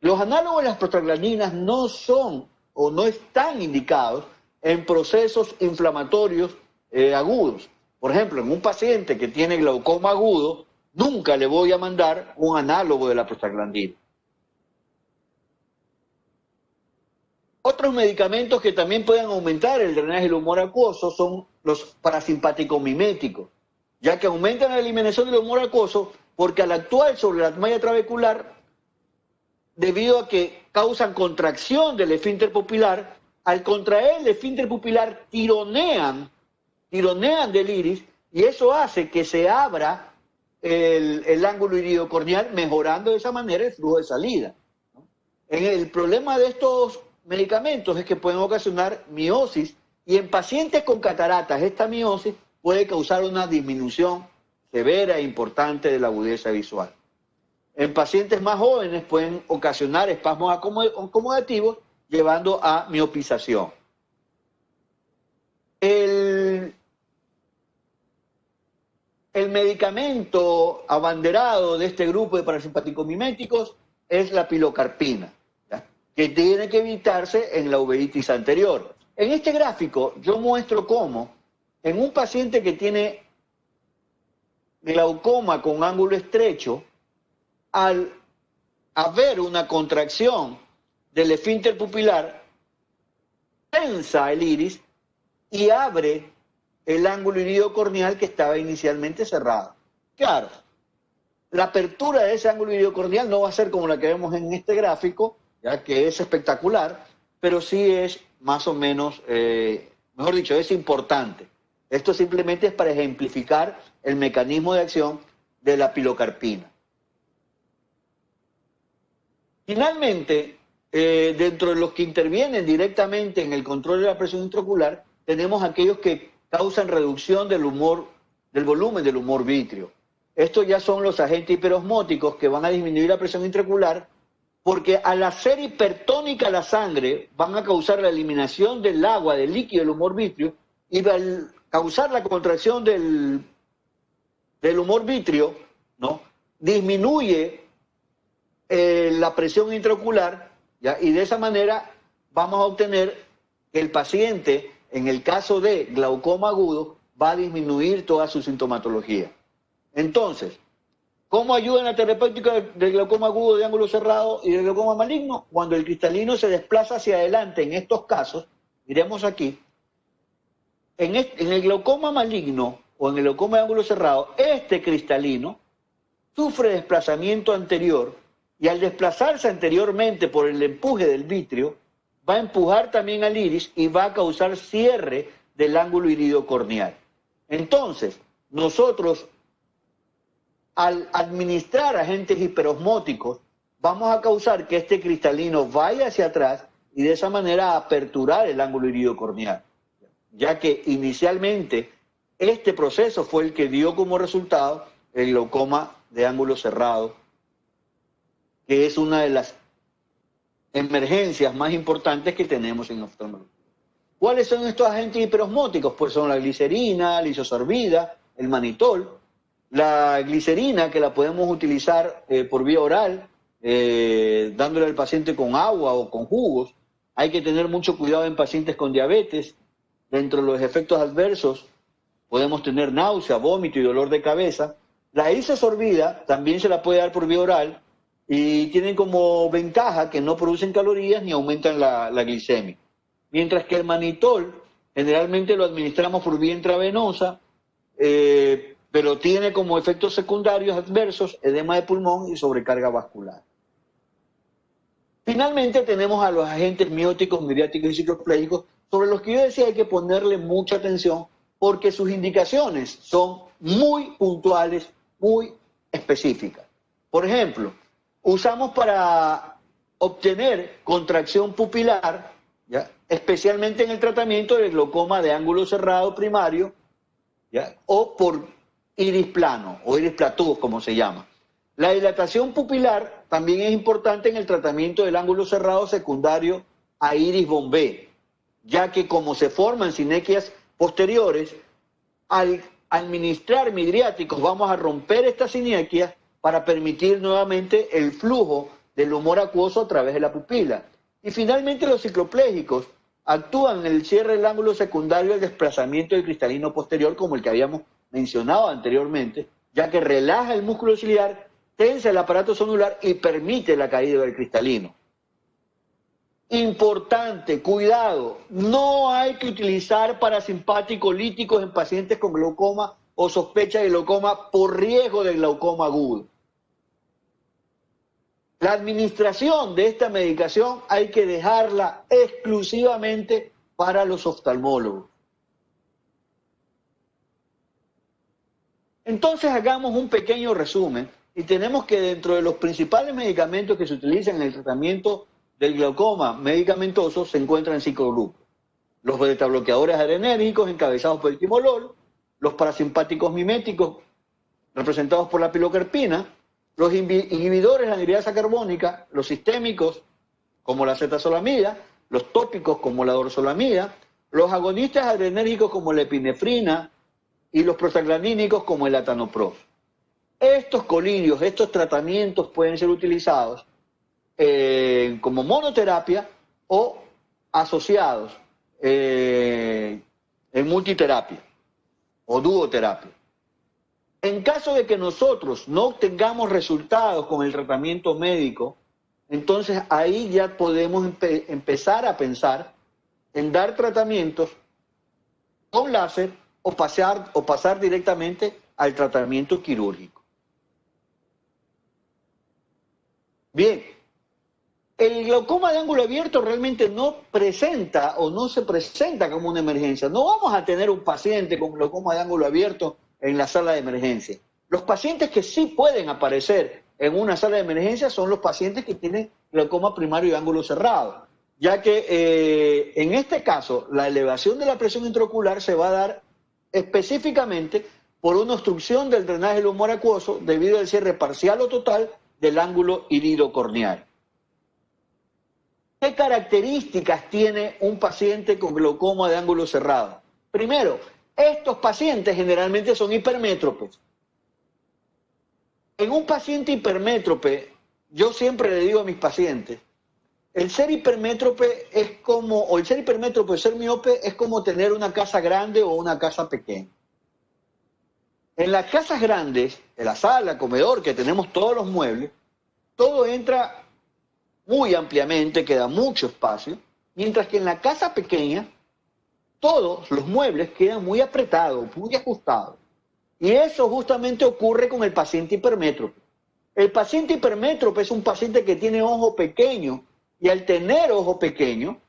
Los análogos de las prostaglandinas no son o no están indicados en procesos inflamatorios agudos. Por ejemplo, en un paciente que tiene glaucoma agudo, nunca le voy a mandar un análogo de la prostaglandina. Otros medicamentos que también pueden aumentar el drenaje del humor acuoso son los parasimpático miméticos. ya que aumentan la eliminación del humor acuoso porque al actuar sobre la malla trabecular, debido a que causan contracción del esfínter pupilar, al contraer el esfínter pupilar tironean del iris y eso hace que se abra el ángulo iridocorneal, mejorando de esa manera el flujo de salida. El problema de estos medicamentos es que pueden ocasionar miosis y en pacientes con cataratas esta miosis puede causar una disminución severa e importante de la agudeza visual. En pacientes más jóvenes pueden ocasionar espasmos acomodativos llevando a miopización. El medicamento abanderado de este grupo de parasimpáticos miméticos es la pilocarpina, ¿ya?, que tiene que evitarse en la uveitis anterior. En este gráfico yo muestro cómo en un paciente que tiene glaucoma con ángulo estrecho, al haber una contracción del esfínter pupilar, tensa el iris y abre el ángulo iridocorneal que estaba inicialmente cerrado. Claro, la apertura de ese ángulo iridocorneal no va a ser como la que vemos en este gráfico, ya que es espectacular, pero sí es más o menos, mejor dicho, es importante. Esto simplemente es para ejemplificar el mecanismo de acción de la pilocarpina. Finalmente, dentro de los que intervienen directamente en el control de la presión intraocular, tenemos aquellos que causan reducción del volumen del humor vítreo. Estos ya son los agentes hiperosmóticos que van a disminuir la presión intraocular porque al hacer hipertónica la sangre van a causar la eliminación del agua, del líquido del humor vítreo, y al causar la contracción del humor vítreo, ¿no?, disminuye la presión intraocular, ¿ya?, y de esa manera vamos a obtener que el paciente, en el caso de glaucoma agudo, va a disminuir toda su sintomatología. Entonces, ¿cómo ayuda en la terapéutica del glaucoma agudo de ángulo cerrado y del glaucoma maligno? Cuando el cristalino se desplaza hacia adelante, en estos casos, miremos aquí, en el glaucoma maligno o en el glaucoma de ángulo cerrado, este cristalino sufre desplazamiento anterior y al desplazarse anteriormente por el empuje del vitrio, va a empujar también al iris y va a causar cierre del ángulo iridocorneal. Entonces, nosotros, al administrar agentes hiperosmóticos, vamos a causar que este cristalino vaya hacia atrás y de esa manera aperturar el ángulo iridocorneal, ya que inicialmente este proceso fue el que dio como resultado el glaucoma de ángulo cerrado, que es una de las emergencias más importantes que tenemos en oftalmología. ¿Cuáles son estos agentes hiperosmóticos? Pues son la glicerina, la isosorbida, el manitol. La glicerina, que la podemos utilizar por vía oral, dándole al paciente con agua o con jugos. Hay que tener mucho cuidado en pacientes con diabetes. Dentro de los efectos adversos podemos tener náusea, vómito y dolor de cabeza. La isosorbida también se la puede dar por vía oral y tienen como ventaja que no producen calorías ni aumentan la glicemia. Mientras que el manitol generalmente lo administramos por vía intravenosa, pero tiene como efectos secundarios adversos edema de pulmón y sobrecarga vascular. Finalmente tenemos a los agentes mióticos, mediáticos y cicloplégicos, sobre los que yo decía hay que ponerle mucha atención porque sus indicaciones son muy puntuales, muy específicas. Por ejemplo, usamos para obtener contracción pupilar, ¿ya?, especialmente en el tratamiento del glaucoma de ángulo cerrado primario, ¿ya?, o por iris plano o iris plateau, como se llama. La dilatación pupilar también es importante en el tratamiento del ángulo cerrado secundario a iris bombé, ya que como se forman sinequias posteriores, al administrar midriáticos vamos a romper estas sinequias para permitir nuevamente el flujo del humor acuoso a través de la pupila. Y finalmente los cicloplégicos actúan en el cierre del ángulo secundario del desplazamiento del cristalino posterior, como el que habíamos mencionado anteriormente, ya que relaja el músculo ciliar, tensa el aparato sonular y permite la caída del cristalino. Importante, cuidado, no hay que utilizar parasimpáticos líticos en pacientes con glaucoma o sospecha de glaucoma por riesgo de glaucoma agudo. La administración de esta medicación hay que dejarla exclusivamente para los oftalmólogos. Entonces hagamos un pequeño resumen y tenemos que dentro de los principales medicamentos que se utilizan en el tratamiento del glaucoma medicamentoso se encuentran 5 grupos. Los betabloqueadores adrenérgicos encabezados por el timolol, los parasimpáticos miméticos representados por la pilocarpina, los inhibidores de la anhidridasa carbónica, los sistémicos como la acetazolamida, los tópicos como la dorzolamida, los agonistas adrenérgicos como la epinefrina y los prostaglandínicos como el latanoprost. Estos colidios, estos tratamientos pueden ser utilizados como monoterapia o asociados en multiterapia o duoterapia. En caso de que nosotros no obtengamos resultados con el tratamiento médico, entonces ahí ya podemos empezar a pensar en dar tratamientos con láser o pasar directamente al tratamiento quirúrgico. Bien, el glaucoma de ángulo abierto realmente no presenta o no se presenta como una emergencia. No vamos a tener un paciente con glaucoma de ángulo abierto en la sala de emergencia. Los pacientes que sí pueden aparecer en una sala de emergencia son los pacientes que tienen glaucoma primario de ángulo cerrado, ya que en este caso la elevación de la presión intraocular se va a dar específicamente por una obstrucción del drenaje del humor acuoso debido al cierre parcial o total del ángulo iridocorneal. ¿Qué características tiene un paciente con glaucoma de ángulo cerrado? Primero, estos pacientes generalmente son hipermétropes. En un paciente hipermétrope, yo siempre le digo a mis pacientes, el ser hipermétrope es como, o el ser hipermétrope, ser miope, es como tener una casa grande o una casa pequeña. En las casas grandes, en la sala, comedor, que tenemos todos los muebles, todo entra muy ampliamente, queda mucho espacio, mientras que en la casa pequeña, todos los muebles quedan muy apretados, muy ajustados. Y eso justamente ocurre con el paciente hipermétrope. El paciente hipermétrope es un paciente que tiene ojo pequeño, y al tener ojo pequeño,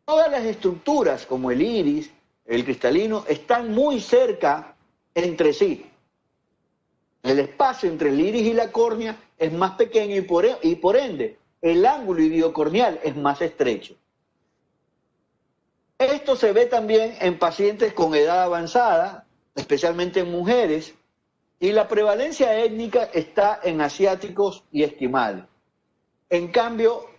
todas las estructuras, como el iris, el cristalino, están muy cerca entre sí. El espacio entre el iris y la córnea es más pequeño y por ende el ángulo iridocorneal es más estrecho. Esto se ve también en pacientes con edad avanzada, especialmente en mujeres, y la prevalencia étnica está en asiáticos y esquimales. En cambio,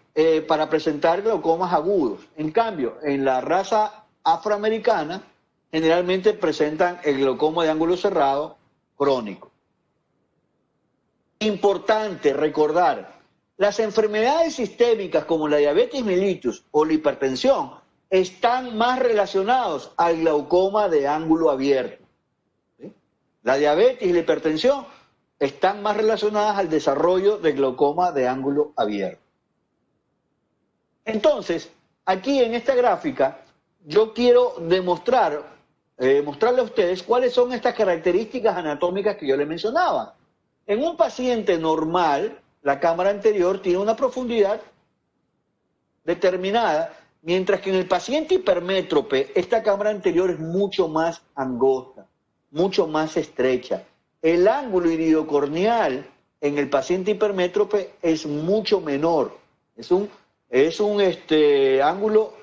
para presentar glaucomas agudos. En cambio, en la raza afroamericana, generalmente presentan el glaucoma de ángulo cerrado crónico. Importante recordar, las enfermedades sistémicas como la diabetes mellitus o la hipertensión están más relacionados al glaucoma de ángulo abierto. ¿Sí? La diabetes y la hipertensión están más relacionadas al desarrollo del glaucoma de ángulo abierto. Entonces, aquí en esta gráfica, yo quiero mostrarle a ustedes cuáles son estas características anatómicas que yo les mencionaba. En un paciente normal, la cámara anterior tiene una profundidad determinada, mientras que en el paciente hipermétrope, esta cámara anterior es mucho más angosta, mucho más estrecha. El ángulo iridocorneal en el paciente hipermétrope es mucho menor, es un ángulo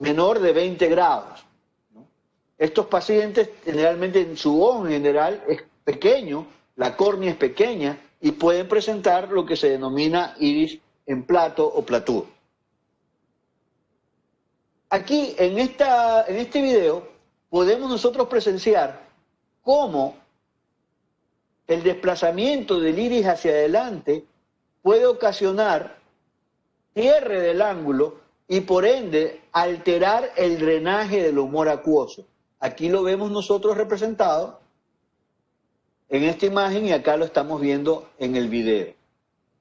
menor de 20 grados. ¿No? Estos pacientes generalmente su ojo en general es pequeño, la córnea es pequeña y pueden presentar lo que se denomina iris en plato o platú. Aquí en este video podemos nosotros presenciar cómo el desplazamiento del iris hacia adelante puede ocasionar cierre del ángulo y por ende alterar el drenaje del humor acuoso. Aquí lo vemos nosotros representado en esta imagen y acá lo estamos viendo en el video,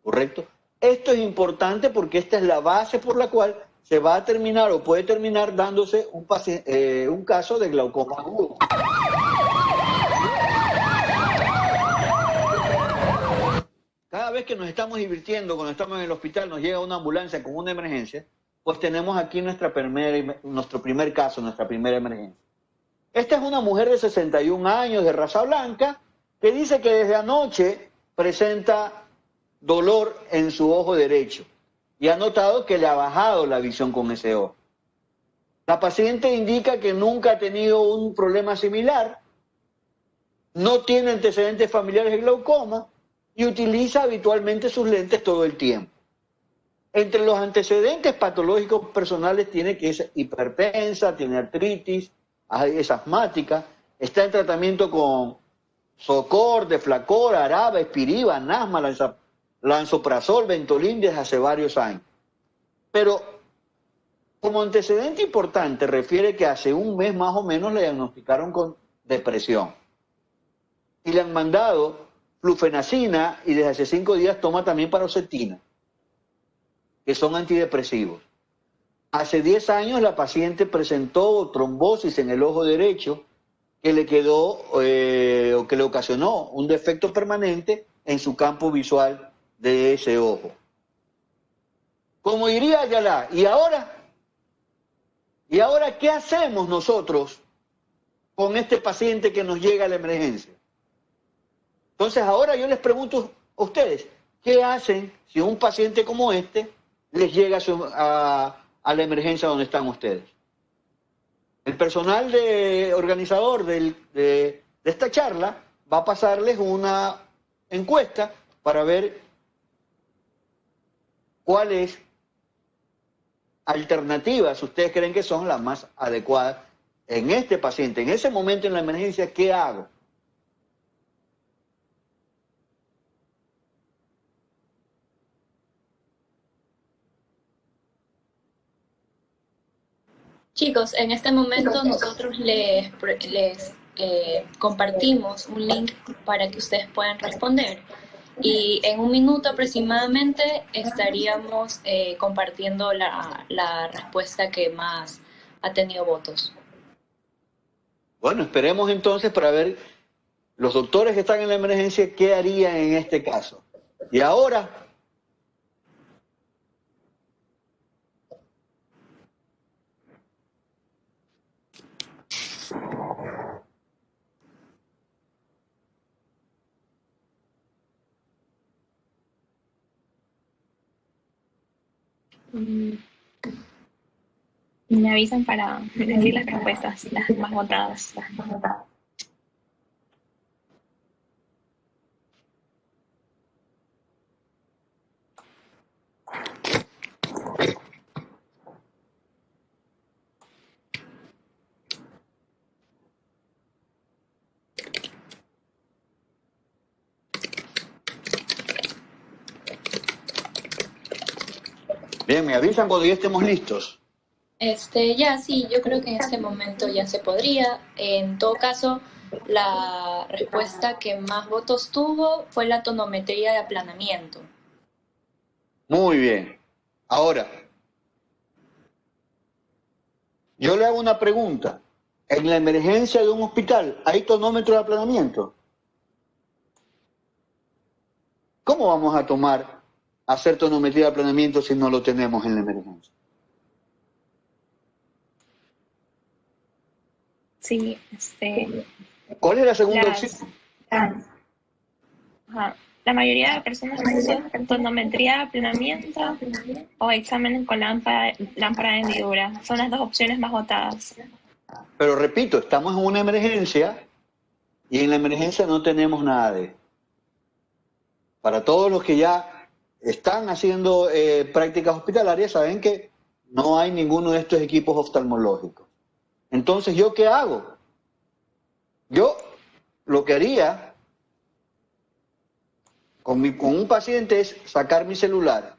¿correcto? Esto es importante porque esta es la base por la cual se va a terminar o puede terminar dándose un caso de glaucoma agudo. vez que nos estamos divirtiendo, cuando estamos en el hospital, nos llega una ambulancia con una emergencia, pues tenemos aquí nuestro primer caso, nuestra primera emergencia. Esta es una mujer de 61 años, de raza blanca, que dice que desde anoche presenta dolor en su ojo derecho y ha notado que le ha bajado la visión con ese ojo. La paciente indica que nunca ha tenido un problema similar, no tiene antecedentes familiares de glaucoma y utiliza habitualmente sus lentes todo el tiempo. Entre los antecedentes patológicos personales tiene que es hipertensa, tiene artritis, es asmática, está en tratamiento con Socor, Deflacor, Araba, Espiriva, Nasma, Lansoprazol, Ventolin desde hace varios años. Pero como antecedente importante refiere que hace un mes más o menos le diagnosticaron con depresión. Y le han mandado flufenacina y desde hace 5 días toma también paroxetina, que son antidepresivos. Hace 10 años la paciente presentó trombosis en el ojo derecho que le quedó o que le ocasionó un defecto permanente en su campo visual de ese ojo. Como diría Ayala, ¿y ahora? ¿Y ahora qué hacemos nosotros con este paciente que nos llega a la emergencia? Entonces ahora yo les pregunto a ustedes, ¿qué hacen si un paciente como este les llega a la emergencia donde están ustedes? El personal organizador de esta charla va a pasarles una encuesta para ver cuáles alternativas ustedes creen que son las más adecuadas en este paciente, en ese momento en la emergencia. ¿Qué hago? Chicos, en este momento nosotros les compartimos un link para que ustedes puedan responder y en un minuto aproximadamente estaríamos compartiendo la respuesta que más ha tenido votos. Bueno, esperemos entonces para ver los doctores que están en la emergencia qué harían en este caso. Y ahora... Me avisan para decir las respuestas, las más votadas. Bien, me avisan cuando ya estemos listos. Ya sí, yo creo que en este momento ya se podría. En todo caso, la respuesta que más votos tuvo fue la tonometría de aplanamiento. Muy bien. Ahora, yo le hago una pregunta. En la emergencia de un hospital, ¿hay tonómetro de aplanamiento? ¿Cómo vamos a hacer tonometría de aplanamiento si no lo tenemos en la emergencia? Sí, ¿Cuál es la segunda opción? La mayoría de personas usan tonometría de aplanamiento o exámenes con lámpara de hendidura. Son las dos opciones más votadas. Pero repito, estamos en una emergencia y en la emergencia no tenemos nada de esto. Para todos los que ya están haciendo prácticas hospitalarias, saben que no hay ninguno de estos equipos oftalmológicos. Entonces, ¿yo qué hago? Yo lo que haría con un paciente es sacar mi celular.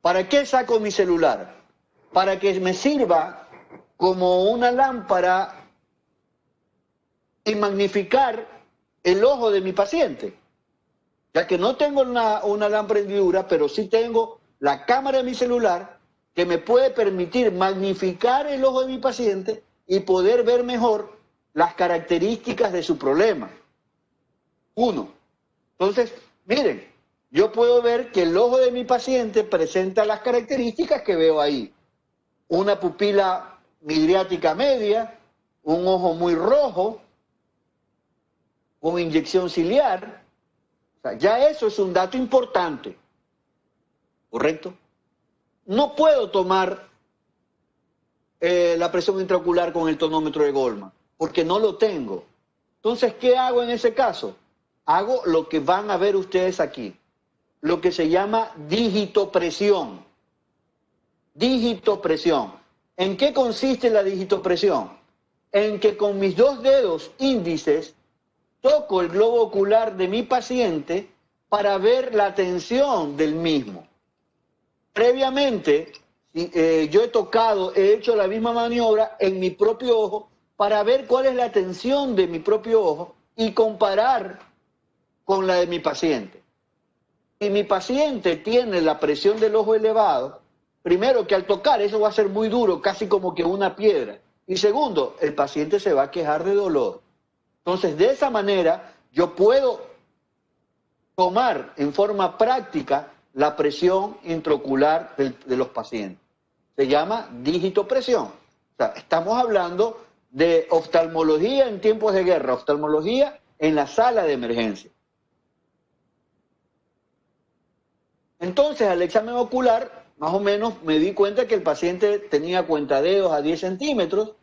¿Para qué saco mi celular? Para que me sirva como una lámpara y magnificar el ojo de mi paciente. Ya que no tengo una lámpara de hendidura, pero sí tengo la cámara de mi celular que me puede permitir magnificar el ojo de mi paciente y poder ver mejor las características de su problema. 1. Entonces, miren, yo puedo ver que el ojo de mi paciente presenta las características que veo ahí. Una pupila midriática media, un ojo muy rojo, con inyección ciliar. O sea, ya eso es un dato importante, ¿correcto? No puedo tomar la presión intraocular con el tonómetro de Goldman, porque no lo tengo. Entonces, ¿qué hago en ese caso? Hago lo que van a ver ustedes aquí, lo que se llama digitopresión. Digitopresión. ¿En qué consiste la digitopresión? En que con mis dos dedos índices toco el globo ocular de mi paciente para ver la tensión del mismo. Previamente, yo he hecho la misma maniobra en mi propio ojo para ver cuál es la tensión de mi propio ojo y comparar con la de mi paciente. Si mi paciente tiene la presión del ojo elevado, primero que al tocar eso va a ser muy duro, casi como que una piedra. Y segundo, el paciente se va a quejar de dolor. Entonces, de esa manera, yo puedo tomar en forma práctica la presión intraocular de los pacientes. Se llama digitopresión. O sea, estamos hablando de oftalmología en tiempos de guerra, oftalmología en la sala de emergencia. Entonces, al examen ocular, más o menos me di cuenta que el paciente tenía cuentadedos a 10 centímetros,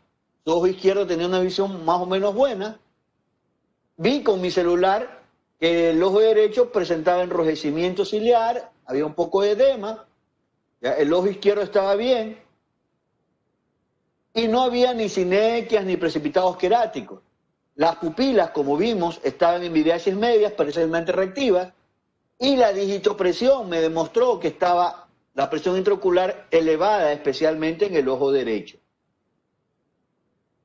su ojo izquierdo tenía una visión más o menos buena. Vi con mi celular que el ojo derecho presentaba enrojecimiento ciliar, había un poco de edema, ¿ya? El ojo izquierdo estaba bien y no había ni sinequias ni precipitados queráticos. Las pupilas, como vimos, estaban en miriasis medias, parcialmente reactivas, y la digitopresión me demostró que estaba la presión intraocular elevada, especialmente en el ojo derecho.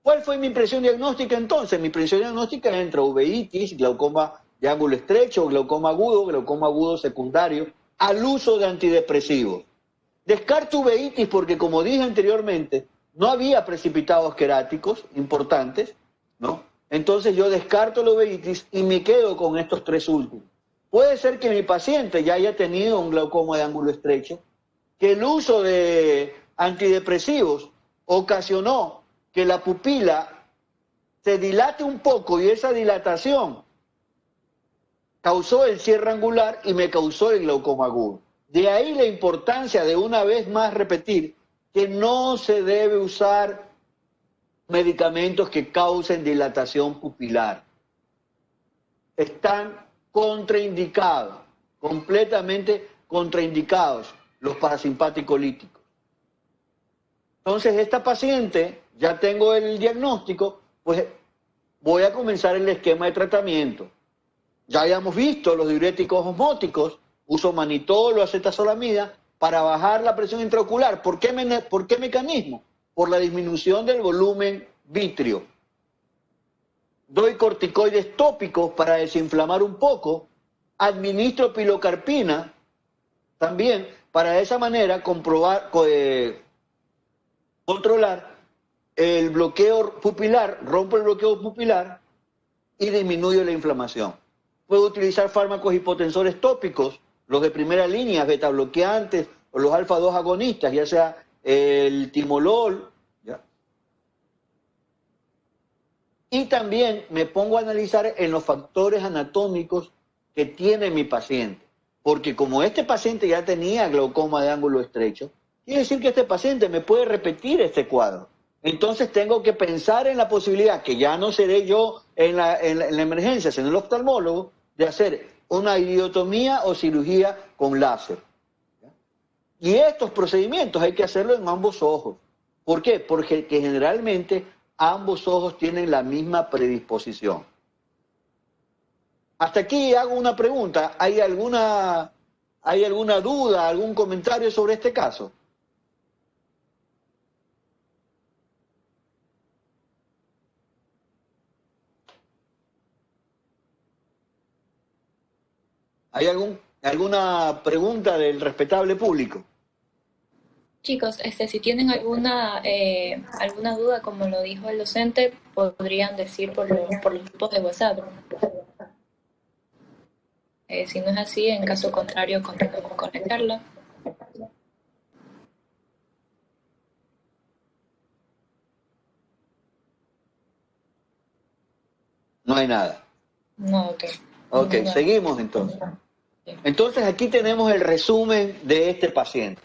¿Cuál fue mi impresión diagnóstica entonces? Mi impresión diagnóstica es entre uveitis, glaucoma de ángulo estrecho, glaucoma agudo secundario, al uso de antidepresivos. Descarto uveitis porque, como dije anteriormente, no había precipitados queráticos importantes, ¿no? Entonces yo descarto la uveitis y me quedo con estos tres últimos. Puede ser que mi paciente ya haya tenido un glaucoma de ángulo estrecho, que el uso de antidepresivos ocasionó que la pupila se dilate un poco y esa dilatación causó el cierre angular y me causó el glaucoma agudo. De ahí la importancia de una vez más repetir que no se debe usar medicamentos que causen dilatación pupilar. Están contraindicados, completamente contraindicados los parasimpáticos líticos. Entonces, esta paciente, ya tengo el diagnóstico, pues voy a comenzar el esquema de tratamiento. Ya habíamos visto los diuréticos osmóticos, uso manitol o acetazolamida para bajar la presión intraocular. ¿Por qué mecanismo? Por la disminución del volumen vítreo. Doy corticoides tópicos para desinflamar un poco, administro pilocarpina también para de esa manera controlar el bloqueo pupilar, rompo el bloqueo pupilar y disminuyo la inflamación. Puedo utilizar fármacos hipotensores tópicos, los de primera línea, beta bloqueantes o los alfa-2 agonistas, ya sea el timolol, ¿ya? Y también me pongo a analizar en los factores anatómicos que tiene mi paciente. Porque como este paciente ya tenía glaucoma de ángulo estrecho, quiere decir que este paciente me puede repetir este cuadro. Entonces tengo que pensar en la posibilidad, que ya no seré yo en la emergencia, sino el oftalmólogo, de hacer una iridotomía o cirugía con láser. Y estos procedimientos hay que hacerlo en ambos ojos. ¿Por qué? Porque generalmente ambos ojos tienen la misma predisposición. Hasta aquí hago una pregunta. ¿Hay alguna duda, algún comentario sobre este caso? ¿Hay alguna pregunta del respetable público? Chicos, si tienen alguna duda, como lo dijo el docente, podrían decir por los grupos de WhatsApp. Si no es así, en caso contrario, continuamos con la charla. No hay nada. No, ok. Ok, Ninguna. seguimos entonces. Entonces aquí tenemos el resumen de este paciente.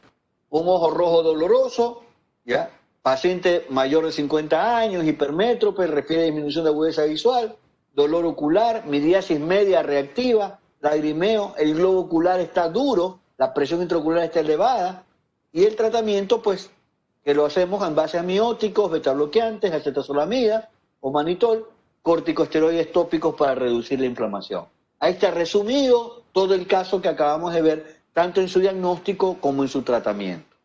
Un ojo rojo doloroso, ¿ya? Paciente mayor de 50 años, hipermétrope, refiere a disminución de agudeza visual, dolor ocular, miriasis media reactiva, lagrimeo, el globo ocular está duro, la presión intraocular está elevada, y el tratamiento, pues, que lo hacemos en base a amióticos, betabloqueantes, acetazolamida o manitol, corticosteroides tópicos para reducir la inflamación. Ahí está resumido todo el caso que acabamos de ver, tanto en su diagnóstico como en su tratamiento.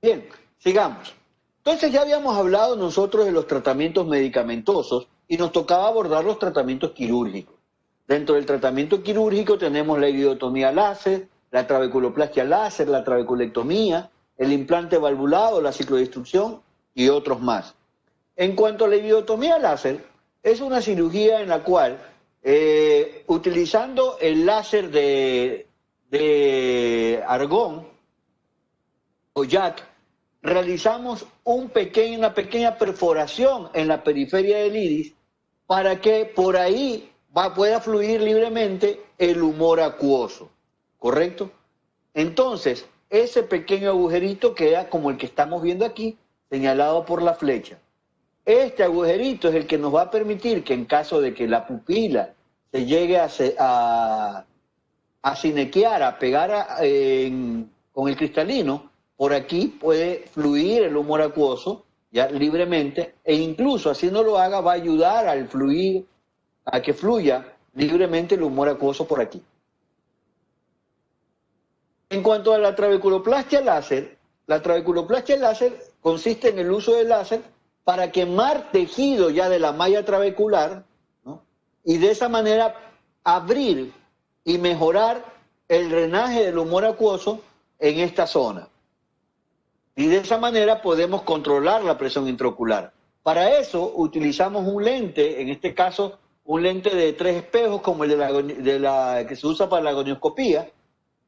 Bien, sigamos. Entonces ya habíamos hablado nosotros de los tratamientos medicamentosos y nos tocaba abordar los tratamientos quirúrgicos. Dentro del tratamiento quirúrgico tenemos la iridotomía láser, la trabeculoplastia láser, la trabeculectomía, el implante valvulado, la ciclodestrucción y otros más. En cuanto a la iridotomía láser, es una cirugía en la cual, utilizando el láser de argón o jack, realizamos una pequeña perforación en la periferia del iris para que por ahí pueda fluir libremente el humor acuoso, ¿correcto? Entonces, ese pequeño agujerito queda como el que estamos viendo aquí, señalado por la flecha. Este agujerito es el que nos va a permitir que en caso de que la pupila se llegue a sinequear, a pegar con el cristalino, por aquí puede fluir el humor acuoso ya libremente, e incluso así no lo haga, va a ayudar a que fluya libremente el humor acuoso por aquí. En cuanto a la trabeculoplastia láser consiste en el uso del láser para quemar tejido ya de la malla trabecular, ¿no? Y de esa manera abrir y mejorar el drenaje del humor acuoso en esta zona. Y de esa manera podemos controlar la presión intraocular. Para eso utilizamos un lente, en este caso un lente de 3 espejos como el que se usa para la gonioscopía,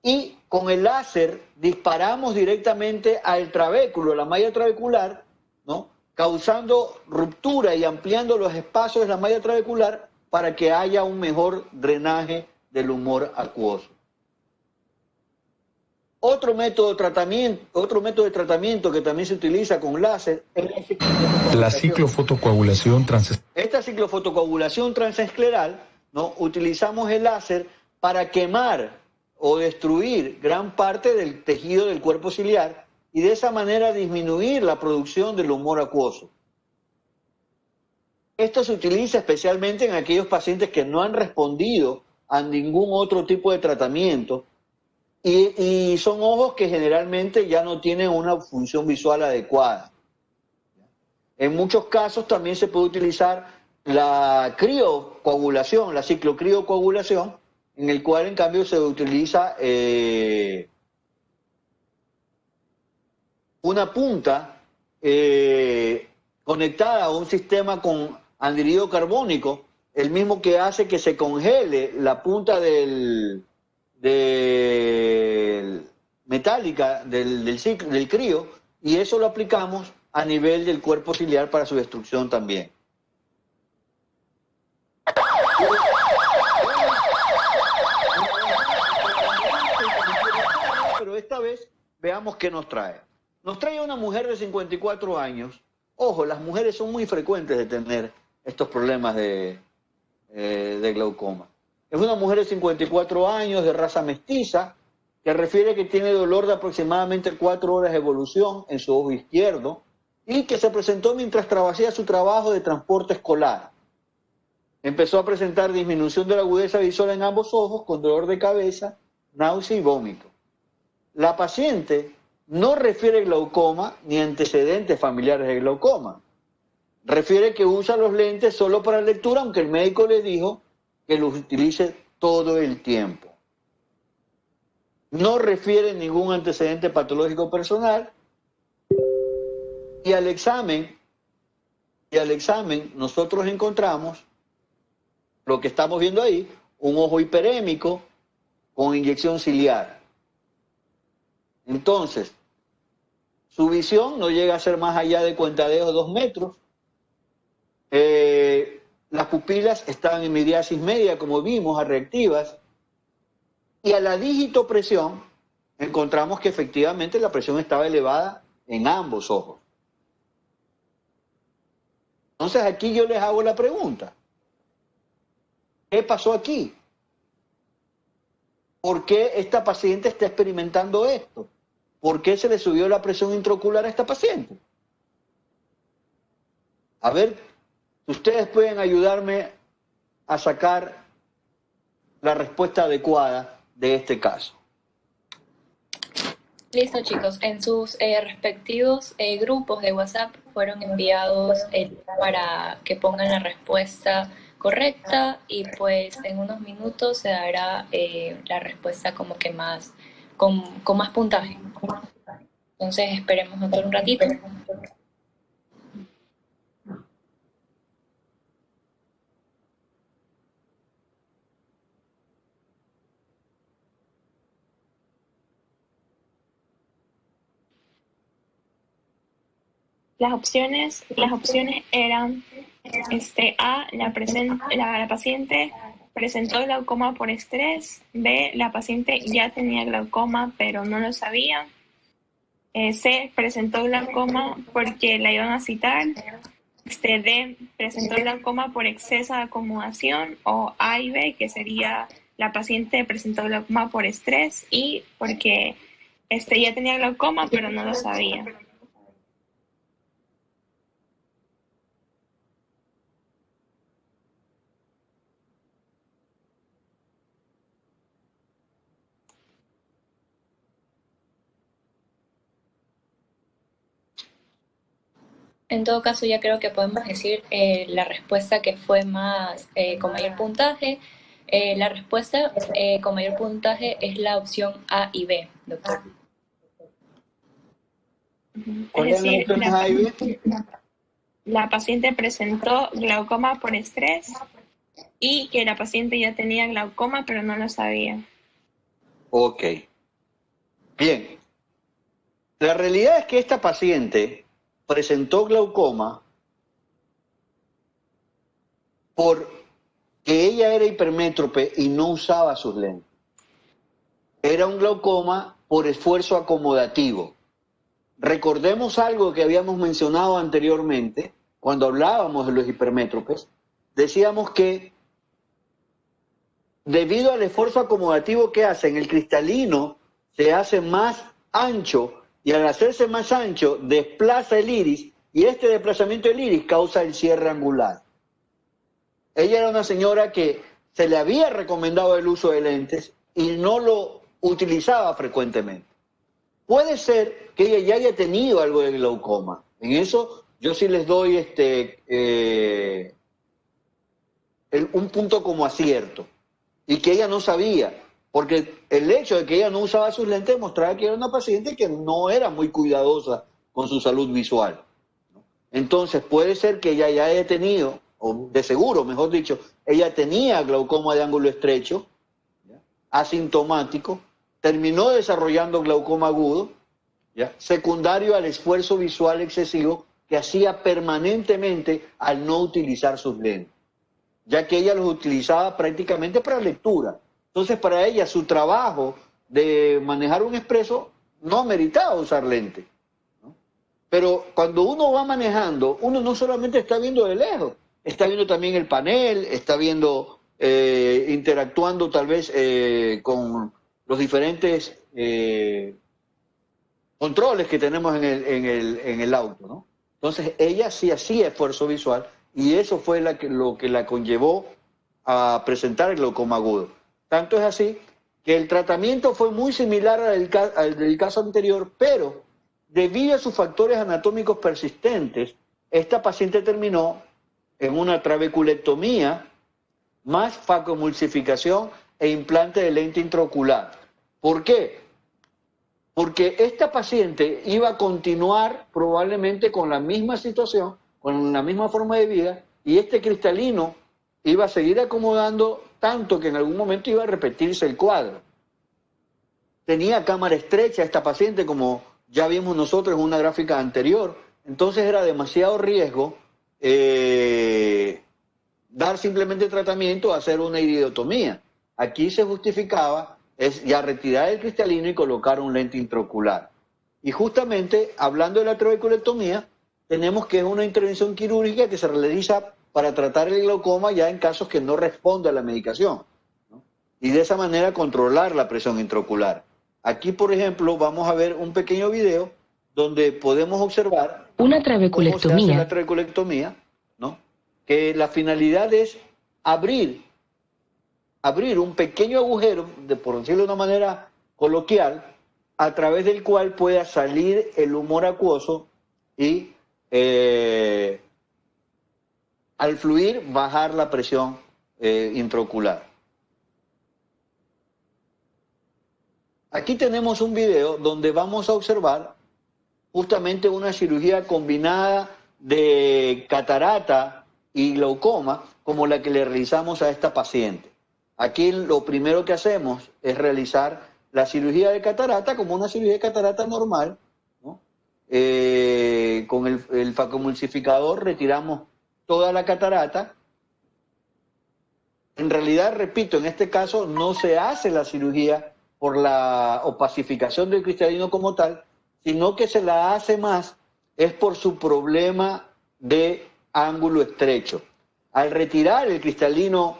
y con el láser disparamos directamente al trabéculo, la malla trabecular, ¿no? Causando ruptura y ampliando los espacios de la malla trabecular para que haya un mejor drenaje del humor acuoso. Otro método de tratamiento que también se utiliza con láser es la ciclofotocoagulación transescleral. Esta ciclofotocoagulación transescleral, ¿no? Utilizamos el láser para quemar o destruir gran parte del tejido del cuerpo ciliar y de esa manera disminuir la producción del humor acuoso. Esto se utiliza especialmente en aquellos pacientes que no han respondido a ningún otro tipo de tratamiento y son ojos que generalmente ya no tienen una función visual adecuada. En muchos casos también se puede utilizar la criocoagulación, la ciclocriocoagulación, en el cual en cambio se utiliza una punta conectada a un sistema con anhídrido carbónico, el mismo que hace que se congele la punta metálica del crío, y eso lo aplicamos a nivel del cuerpo ciliar para su destrucción también. Pero esta vez veamos qué nos trae. Nos trae una mujer de 54 años. Ojo, las mujeres son muy frecuentes de tener estos problemas de glaucoma. Es una mujer de 54 años, de raza mestiza, que refiere que tiene dolor de aproximadamente 4 horas de evolución en su ojo izquierdo y que se presentó mientras hacía su trabajo de transporte escolar. Empezó a presentar disminución de la agudeza visual en ambos ojos, con dolor de cabeza, náusea y vómito. La paciente no refiere glaucoma ni antecedentes familiares de glaucoma. Refiere que usa los lentes solo para lectura, aunque el médico le dijo que los utilice todo el tiempo. No refiere ningún antecedente patológico personal y al examen nosotros encontramos lo que estamos viendo ahí, un ojo hiperémico con inyección ciliar. Entonces, su visión no llega a ser más allá de cuentadeos 2 metros. Las pupilas estaban en miriasis media, como vimos, reactivas. Y a la digitopresión encontramos que efectivamente la presión estaba elevada en ambos ojos. Entonces aquí yo les hago la pregunta. ¿Qué pasó aquí? ¿Por qué esta paciente está experimentando esto? ¿Por qué se le subió la presión intraocular a esta paciente? A ver, ustedes pueden ayudarme a sacar la respuesta adecuada de este caso. Listo, chicos. En sus respectivos grupos de WhatsApp fueron enviados para que pongan la respuesta correcta y pues en unos minutos se dará la respuesta como que más con más puntaje. Entonces esperemos otro un ratito. Las opciones eran A, la paciente presentó glaucoma por estrés. B, la paciente ya tenía glaucoma pero no lo sabía. C, presentó glaucoma porque la iban a citar. D, presentó glaucoma por exceso de acomodación. O A y B, que sería la paciente presentó glaucoma por estrés y porque ya tenía glaucoma pero no lo sabía. En todo caso, ya creo que podemos decir la respuesta que fue más con mayor puntaje. La respuesta con mayor puntaje es la opción A y B, doctor. ¿Cuál es la opción A y B? La paciente presentó glaucoma por estrés y que la paciente ya tenía glaucoma pero no lo sabía. Ok. Bien. La realidad es que esta paciente presentó glaucoma porque ella era hipermétrope y no usaba sus lentes. Era un glaucoma por esfuerzo acomodativo. Recordemos algo que habíamos mencionado anteriormente, cuando hablábamos de los hipermétropes, decíamos que debido al esfuerzo acomodativo que hacen, el cristalino se hace más ancho y al hacerse más ancho desplaza el iris y este desplazamiento del iris causa el cierre angular. Ella era una señora que se le había recomendado el uso de lentes y no lo utilizaba frecuentemente. Puede ser que ella ya haya tenido algo de glaucoma. En eso yo sí les doy un punto como acierto. Y que ella no sabía, porque el hecho de que ella no usaba sus lentes mostraba que era una paciente que no era muy cuidadosa con su salud visual. Entonces puede ser que ella ya haya tenido, o de seguro, mejor dicho, ella tenía glaucoma de ángulo estrecho, ¿ya?, asintomático, terminó desarrollando glaucoma agudo, ¿ya?, secundario al esfuerzo visual excesivo que hacía permanentemente al no utilizar sus lentes, ya que ella los utilizaba prácticamente para lectura. Entonces, para ella, su trabajo de manejar un expreso no meritaba usar lentes, ¿no? Pero cuando uno va manejando, uno no solamente está viendo de lejos, está viendo también el panel, está viendo, interactuando tal vez con los diferentes controles que tenemos en el auto, ¿no? Entonces, ella sí hacía esfuerzo visual y eso fue lo que la conllevó a presentar el glaucoma agudo. Tanto es así que el tratamiento fue muy similar al del caso anterior, pero debido a sus factores anatómicos persistentes, esta paciente terminó en una trabeculectomía más facomulsificación e implante de lente intraocular. ¿Por qué? Porque esta paciente iba a continuar probablemente con la misma situación, con la misma forma de vida, y este cristalino iba a seguir acomodando tanto que en algún momento iba a repetirse el cuadro. Tenía cámara estrecha esta paciente, como ya vimos nosotros en una gráfica anterior, entonces era demasiado riesgo dar simplemente tratamiento, hacer una iridotomía. Aquí se justificaba ya retirar el cristalino y colocar un lente intraocular. Y justamente, hablando de la trabeculectomía, tenemos que es una intervención quirúrgica que se realiza para tratar el glaucoma ya en casos que no responde a la medicación, ¿no? Y de esa manera controlar la presión intraocular. Aquí, por ejemplo, vamos a ver un pequeño video donde podemos observar una cómo se hace la trabeculectomía, ¿no? Que la finalidad es abrir un pequeño agujero, por decirlo de una manera coloquial, a través del cual pueda salir el humor acuoso y al fluir bajar la presión intraocular. Aquí tenemos un video donde vamos a observar justamente una cirugía combinada de catarata y glaucoma como la que le realizamos a esta paciente. Aquí lo primero que hacemos es realizar la cirugía de catarata como una cirugía de catarata normal, ¿no? Con el facomulsificador retiramos toda la catarata. En realidad, repito, en este caso no se hace la cirugía por la opacificación del cristalino como tal, sino que se la hace más es por su problema de ángulo estrecho. Al retirar el cristalino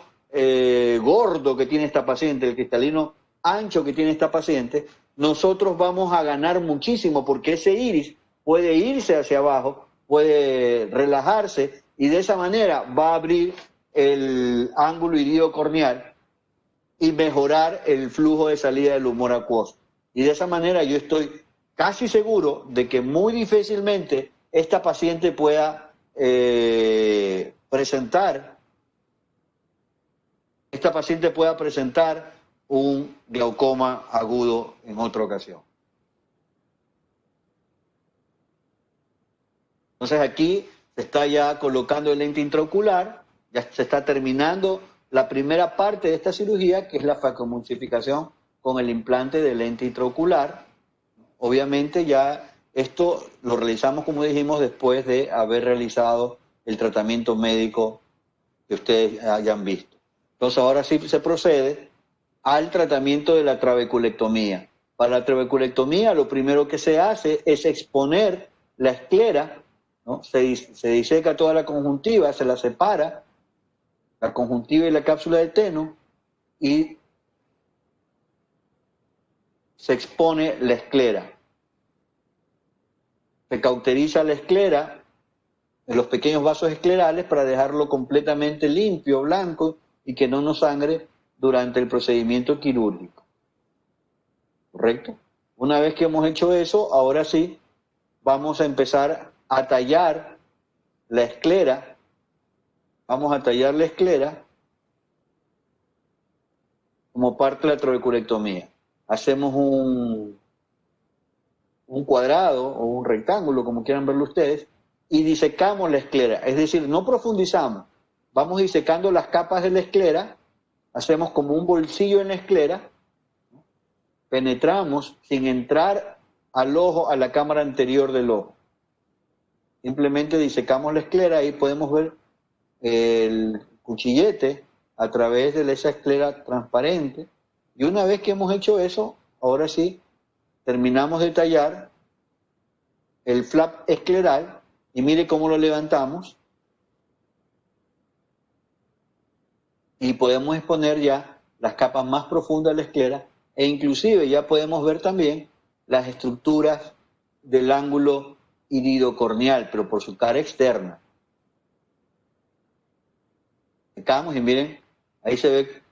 gordo que tiene esta paciente, el cristalino ancho que tiene esta paciente, nosotros vamos a ganar muchísimo porque ese iris puede irse hacia abajo, puede relajarse y de esa manera va a abrir el ángulo iridocorneal y mejorar el flujo de salida del humor acuoso. Y de esa manera yo estoy casi seguro de que muy difícilmente esta paciente pueda presentar un glaucoma agudo en otra ocasión. Entonces aquí se está ya colocando el lente intraocular, ya se está terminando la primera parte de esta cirugía, que es la facomulsificación con el implante de lente intraocular. Obviamente ya esto lo realizamos, como dijimos, después de haber realizado el tratamiento médico que ustedes hayan visto. Entonces ahora sí se procede al tratamiento de la trabeculectomía. Para la trabeculectomía lo primero que se hace es exponer la esclera, ¿no? Se diseca toda la conjuntiva, se la separa, la conjuntiva y la cápsula de teno, y se expone la esclera. Se cauteriza la esclera en los pequeños vasos esclerales para dejarlo completamente limpio, blanco, y que no nos sangre durante el procedimiento quirúrgico. ¿Correcto? Una vez que hemos hecho eso, ahora sí, vamos a empezar a tallar la esclera. Vamos a tallar la esclera como parte de la trabeculectomía. Hacemos un cuadrado o un rectángulo, como quieran verlo ustedes, y disecamos la esclera. Es decir, no profundizamos. Vamos disecando las capas de la esclera, hacemos como un bolsillo en la esclera, penetramos sin entrar al ojo, a la cámara anterior del ojo. Simplemente disecamos la esclera y podemos ver el cuchillete a través de esa esclera transparente. Y una vez que hemos hecho eso, ahora sí, terminamos de tallar el flap escleral y mire cómo lo levantamos y podemos exponer ya las capas más profundas de la esclera e inclusive ya podemos ver también las estructuras del ángulo iridocorneal, pero por su cara externa. Secamos y miren, ahí se ve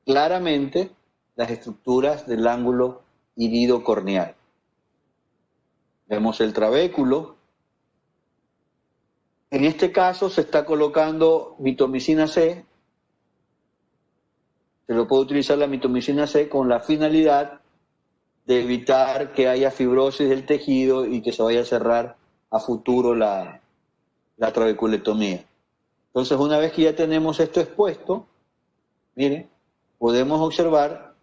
claramente las estructuras del ángulo iridocorneal. Vemos el trabéculo. En este caso se está colocando mitomicina C. Se lo puede utilizar la mitomicina C con la finalidad de evitar que haya fibrosis del tejido y que se vaya a cerrar a futuro la trabeculectomía. Entonces, una vez que ya tenemos esto expuesto, miren, podemos observar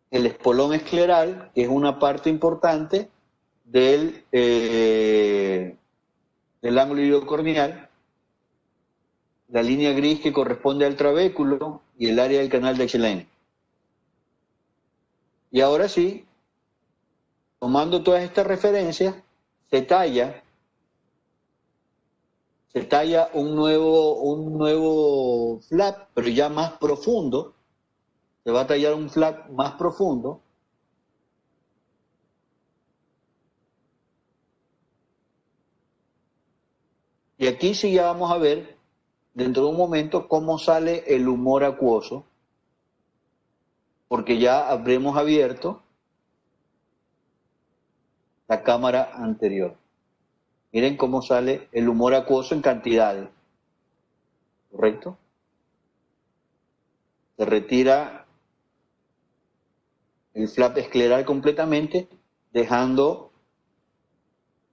el espolón escleral, que es una parte importante del ángulo iliocorneal, la línea gris que corresponde al trabéculo y el área del canal de Achelaine. Y ahora sí, tomando todas estas referencias, se talla un nuevo flap, pero ya más profundo. Se va a tallar un flap más profundo. Y aquí sí ya vamos a ver, dentro de un momento, cómo sale el humor acuoso, porque ya habremos abierto la cámara anterior. Miren cómo sale el humor acuoso en cantidades. ¿Correcto? Se retira el flap escleral completamente, dejando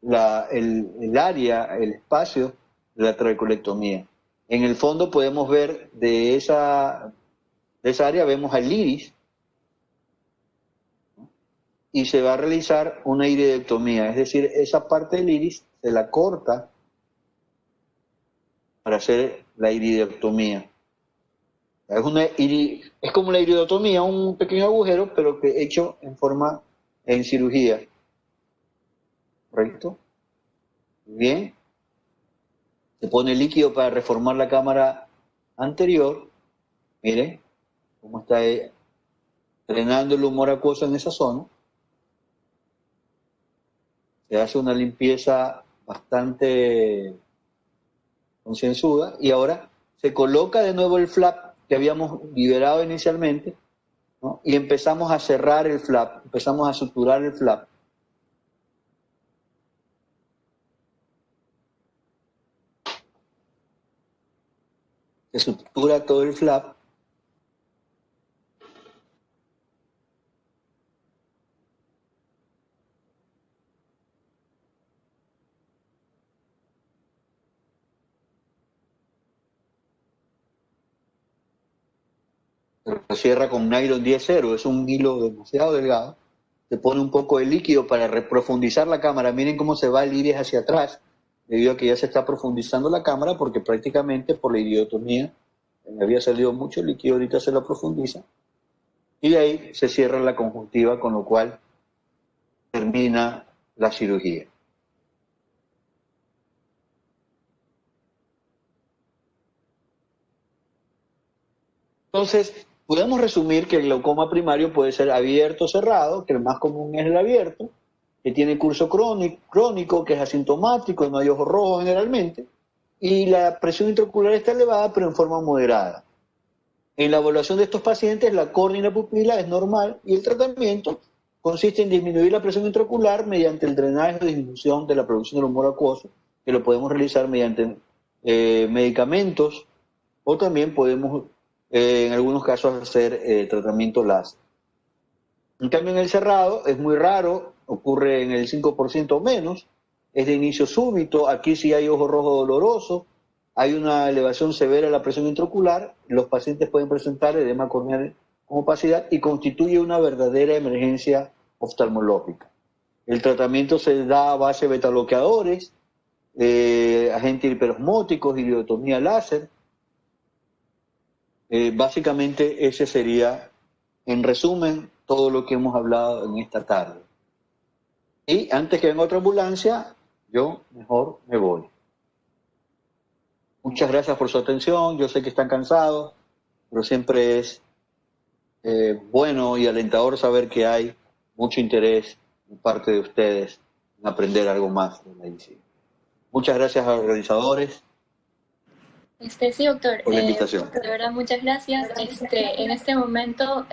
el área, el espacio de la trabeculectomía. En el fondo podemos ver de esa área, vemos al iris, y se va a realizar una iridectomía, es decir, esa parte del iris se la corta para hacer la iridectomía. Es como la iridotomía, un pequeño agujero, pero que hecho en cirugía. ¿Correcto? Bien. Se pone líquido para reformar la cámara anterior. Miren cómo está drenando el humor acuoso en esa zona. Se hace una limpieza bastante concienzuda y ahora se coloca de nuevo el flap que habíamos liberado inicialmente, ¿no? Y empezamos a cerrar el flap, empezamos a suturar el flap. Se sutura todo el flap. Se cierra con nylon 10-0, es un hilo demasiado delgado. Se pone un poco de líquido para reprofundizar la cámara. Miren cómo se va el iris hacia atrás, debido a que ya se está profundizando la cámara, porque prácticamente por la iridotomía había salido mucho líquido, ahorita se lo profundiza. Y de ahí se cierra la conjuntiva, con lo cual termina la cirugía. Entonces, podemos resumir que el glaucoma primario puede ser abierto o cerrado, que el más común es el abierto, que tiene curso crónico, que es asintomático, no hay ojos rojos generalmente, y la presión intraocular está elevada, pero en forma moderada. En la evaluación de estos pacientes, la córnea y la pupila es normal, y el tratamiento consiste en disminuir la presión intraocular mediante el drenaje o disminución de la producción del humor acuoso, que lo podemos realizar mediante medicamentos, o también podemos, en algunos casos, hacer tratamiento láser. En cambio, en el cerrado es muy raro, ocurre en el 5% o menos, es de inicio súbito, aquí sí hay ojo rojo doloroso, hay una elevación severa de la presión intraocular, los pacientes pueden presentar edema corneal con opacidad y constituye una verdadera emergencia oftalmológica. El tratamiento se da a base de betabloqueadores, agentes hiperosmóticos, iridotomía láser. Básicamente ese sería, en resumen, todo lo que hemos hablado en esta tarde. Y antes que venga otra ambulancia, yo mejor me voy. Muchas gracias por su atención. Yo sé que están cansados, pero siempre es bueno y alentador saber que hay mucho interés de parte de ustedes en aprender algo más de medicina. Muchas gracias a los organizadores. Sí, doctor. Por la invitación. De verdad, muchas gracias. En este momento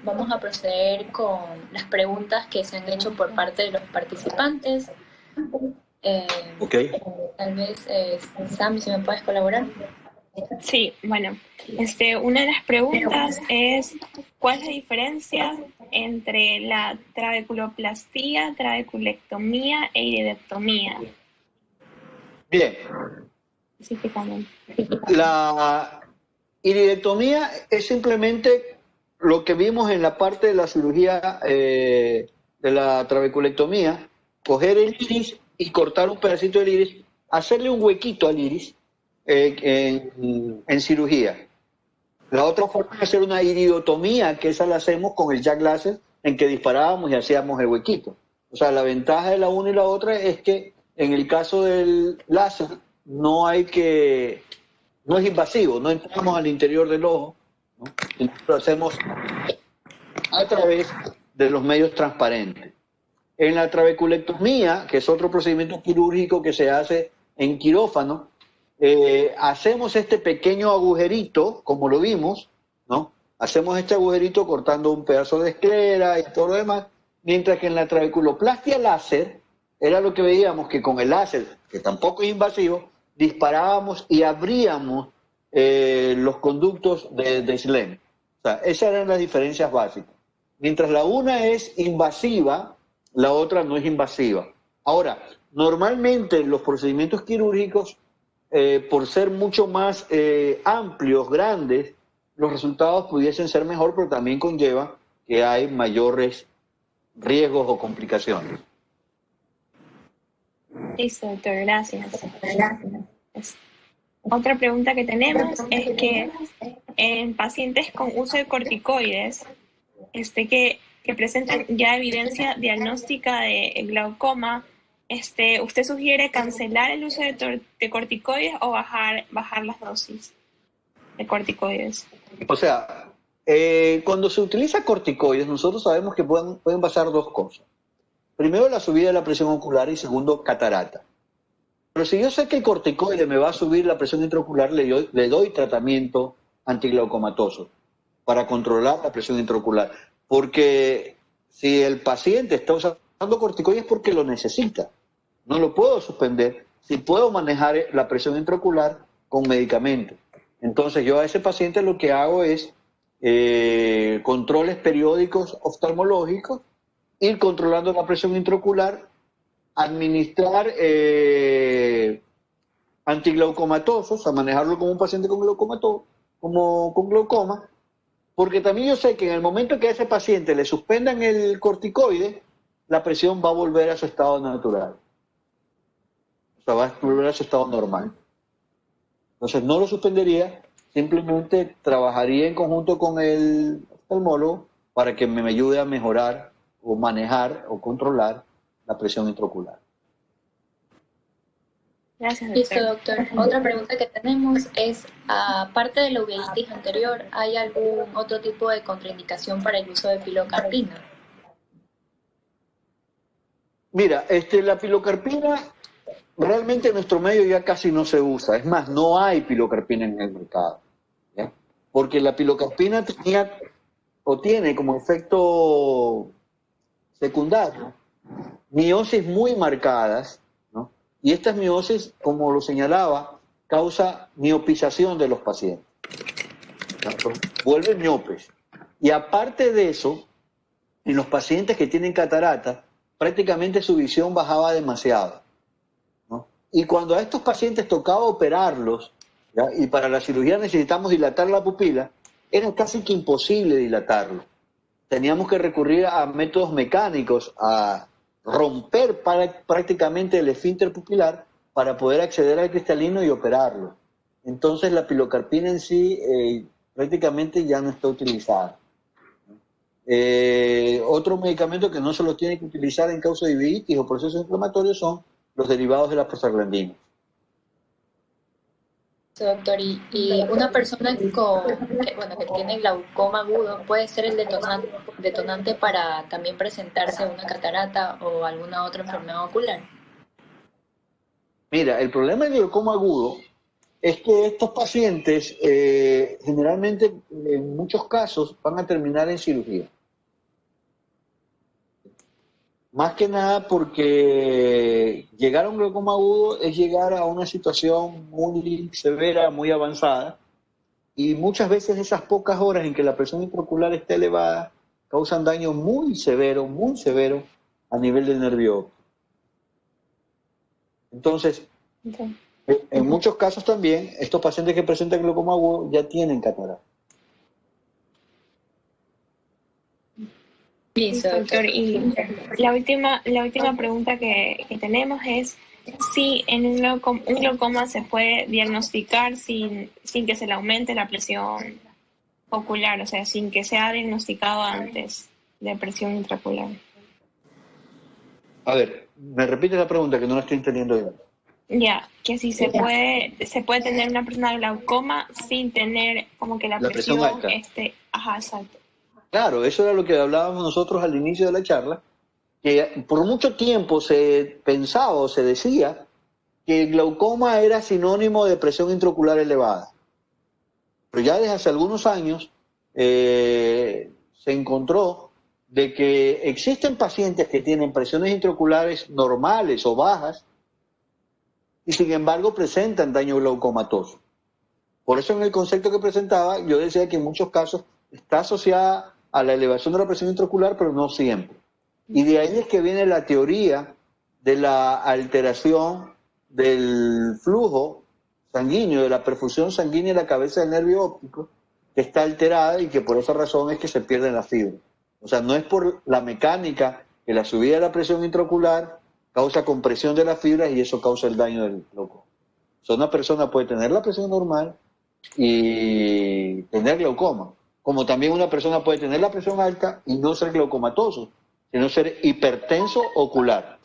vamos a proceder con las preguntas que se han hecho por parte de los participantes. Ok. Tal vez, Sam, si me puedes colaborar. Sí, bueno, una de las preguntas es, ¿cuál es la diferencia entre la trabeculoplastía, trabeculectomía e iridectomía? Bien. Específicamente. Iridectomía es simplemente lo que vimos en la parte de la cirugía de la trabeculectomía, coger el iris y cortar un pedacito del iris, hacerle un huequito al iris en cirugía. La otra forma es hacer una iridotomía, que esa la hacemos con el jack láser, en que disparábamos y hacíamos el huequito. O sea, la ventaja de la una y la otra es que en el caso del láser no es invasivo, no entramos al interior del ojo, ¿no? Lo hacemos a través de los medios transparentes. En la trabeculectomía, que es otro procedimiento quirúrgico que se hace en quirófano, hacemos este pequeño agujerito, como lo vimos, ¿no? Hacemos este agujerito cortando un pedazo de esclera y todo lo demás, mientras que en la trabeculoplastia láser era lo que veíamos, que con el láser, que tampoco es invasivo, disparábamos y abríamos los conductos de Schlemm. O sea, esas eran las diferencias básicas. Mientras la una es invasiva, la otra no es invasiva. Ahora, normalmente los procedimientos quirúrgicos, por ser mucho más amplios, grandes, los resultados pudiesen ser mejor, pero también conlleva que hay mayores riesgos o complicaciones. Listo, doctor, gracias. Otra pregunta que tenemos es que en pacientes con uso de corticoides, que presentan ya evidencia diagnóstica de glaucoma, ¿usted sugiere cancelar el uso de corticoides o bajar las dosis de corticoides? O sea, cuando se utiliza corticoides, nosotros sabemos que pueden pasar dos cosas. Primero, la subida de la presión ocular y segundo, catarata. Pero si yo sé que el corticoide me va a subir la presión intraocular, le doy tratamiento antiglaucomatoso para controlar la presión intraocular. Porque si el paciente está usando corticoides es porque lo necesita. No lo puedo suspender si puedo manejar la presión intraocular con medicamentos. Entonces yo a ese paciente lo que hago es controles periódicos oftalmológicos, ir controlando la presión intraocular, administrar antiglaucomatosos, a manejarlo como un paciente con glaucoma, porque también yo sé que en el momento que a ese paciente le suspendan el corticoide, la presión va a volver a su estado natural. O sea, va a volver a su estado normal. Entonces no lo suspendería, simplemente trabajaría en conjunto con el oftalmólogo para que me ayude a mejorar o manejar o controlar la presión intraocular. Gracias, doctor. Listo, doctor. Otra pregunta que tenemos es, aparte de la uveitis anterior, ¿hay algún otro tipo de contraindicación para el uso de pilocarpina? Mira, la pilocarpina realmente en nuestro medio ya casi no se usa. Es más, no hay pilocarpina en el mercado, ¿ya? Porque la pilocarpina tiene como efecto secundario miosis muy marcadas, ¿no? Y estas miosis, como lo señalaba, causa miopización de los pacientes, ¿no? Vuelven miopes. Y aparte de eso, en los pacientes que tienen catarata, prácticamente su visión bajaba demasiado, ¿no? Y cuando a estos pacientes tocaba operarlos, ¿ya? Y para la cirugía necesitamos dilatar la pupila, era casi que imposible dilatarlo. Teníamos que recurrir a métodos mecánicos, a romper prácticamente el esfínter pupilar para poder acceder al cristalino y operarlo. Entonces la pilocarpina en sí prácticamente ya no está utilizada. Otro medicamento que no se lo tiene que utilizar en causa de uveitis o procesos inflamatorios son los derivados de la prostaglandina. Doctor, y una persona que tiene glaucoma agudo, ¿puede ser el detonante para también presentarse una catarata o alguna otra enfermedad ocular? Mira, el problema del glaucoma agudo es que estos pacientes generalmente, en muchos casos, van a terminar en cirugía. Más que nada porque llegar a un glaucoma agudo es llegar a una situación muy severa, muy avanzada, y muchas veces esas pocas horas en que la presión intraocular está elevada causan daño muy severo a nivel del nervio óptico. Entonces, En muchos casos también, estos pacientes que presentan glaucoma agudo ya tienen catarata. Listo, Listo, doctor. doctor. Y la última pregunta que tenemos es si en un glaucoma se puede diagnosticar sin que se le aumente la presión ocular, o sea, sin que sea diagnosticado antes de presión intraocular. A ver, me repite la pregunta que no la estoy entendiendo bien. Ya, que si se puede tener una persona de glaucoma sin tener como que la La presión presión, alta. ajá, exacto. Claro, eso era lo que hablábamos nosotros al inicio de la charla, que por mucho tiempo se pensaba o se decía que el glaucoma era sinónimo de presión intraocular elevada. Pero ya desde hace algunos años se encontró de que existen pacientes que tienen presiones intraoculares normales o bajas y sin embargo presentan daño glaucomatoso. Por eso en el concepto que presentaba yo decía que en muchos casos está asociada a la elevación de la presión intraocular, pero no siempre. Y de ahí es que viene la teoría de la alteración del flujo sanguíneo, de la perfusión sanguínea en la cabeza del nervio óptico, que está alterada y que por esa razón es que se pierden las fibras. O sea, no es por la mecánica que la subida de la presión intraocular causa compresión de las fibras y eso causa el daño del glaucoma. O sea, una persona puede tener la presión normal y tener glaucoma, como también una persona puede tener la presión alta y no ser glaucomatoso, sino ser hipertenso ocular.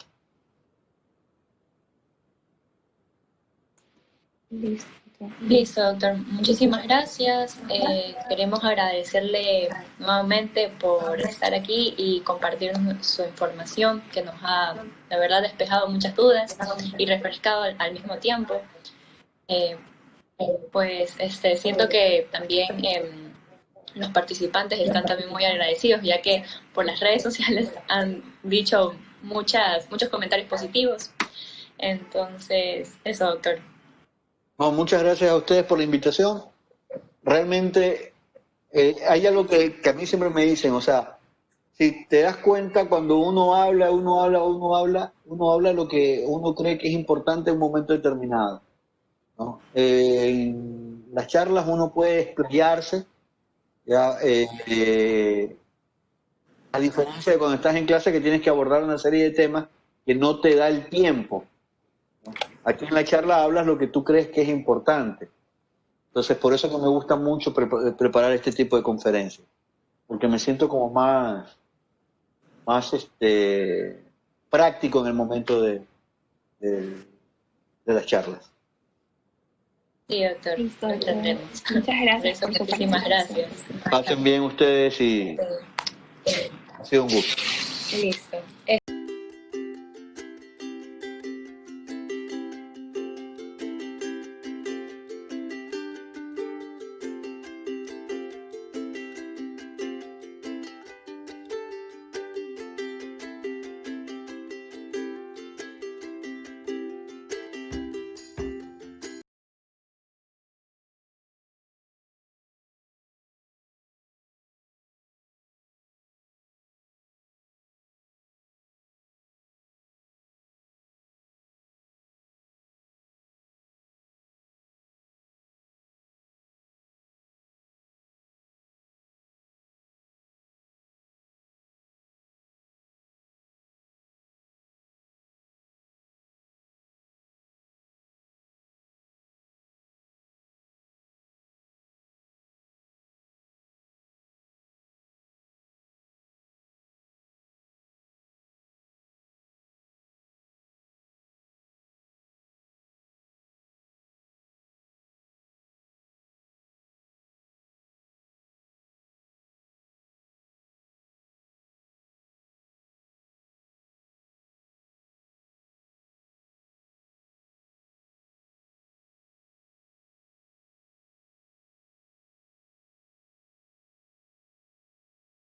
Listo. Listo, doctor. Muchísimas gracias. Queremos agradecerle nuevamente por estar aquí y compartir su información que nos ha, la verdad, despejado muchas dudas y refrescado al mismo tiempo. Pues siento que también los participantes están también muy agradecidos, ya que por las redes sociales han dicho muchos comentarios positivos. Entonces, eso, doctor. No, muchas gracias a ustedes por la invitación. Realmente hay algo que a mí siempre me dicen, o sea, si te das cuenta cuando uno habla lo que uno cree que es importante en un momento determinado, ¿no? En las charlas uno puede explayarse, ¿ya? A diferencia de cuando estás en clase que tienes que abordar una serie de temas que no te da el tiempo, ¿no? Aquí en la charla hablas lo que tú crees que es importante. Entonces, por eso que me gusta mucho preparar este tipo de conferencias, porque me siento como más práctico en el momento de las charlas. Sí, doctor, Listo, lo doctor. entendemos. Muchas gracias Por por eso, su muchísimas participación. gracias. Pasen bien ustedes y ha sido un gusto. Listo.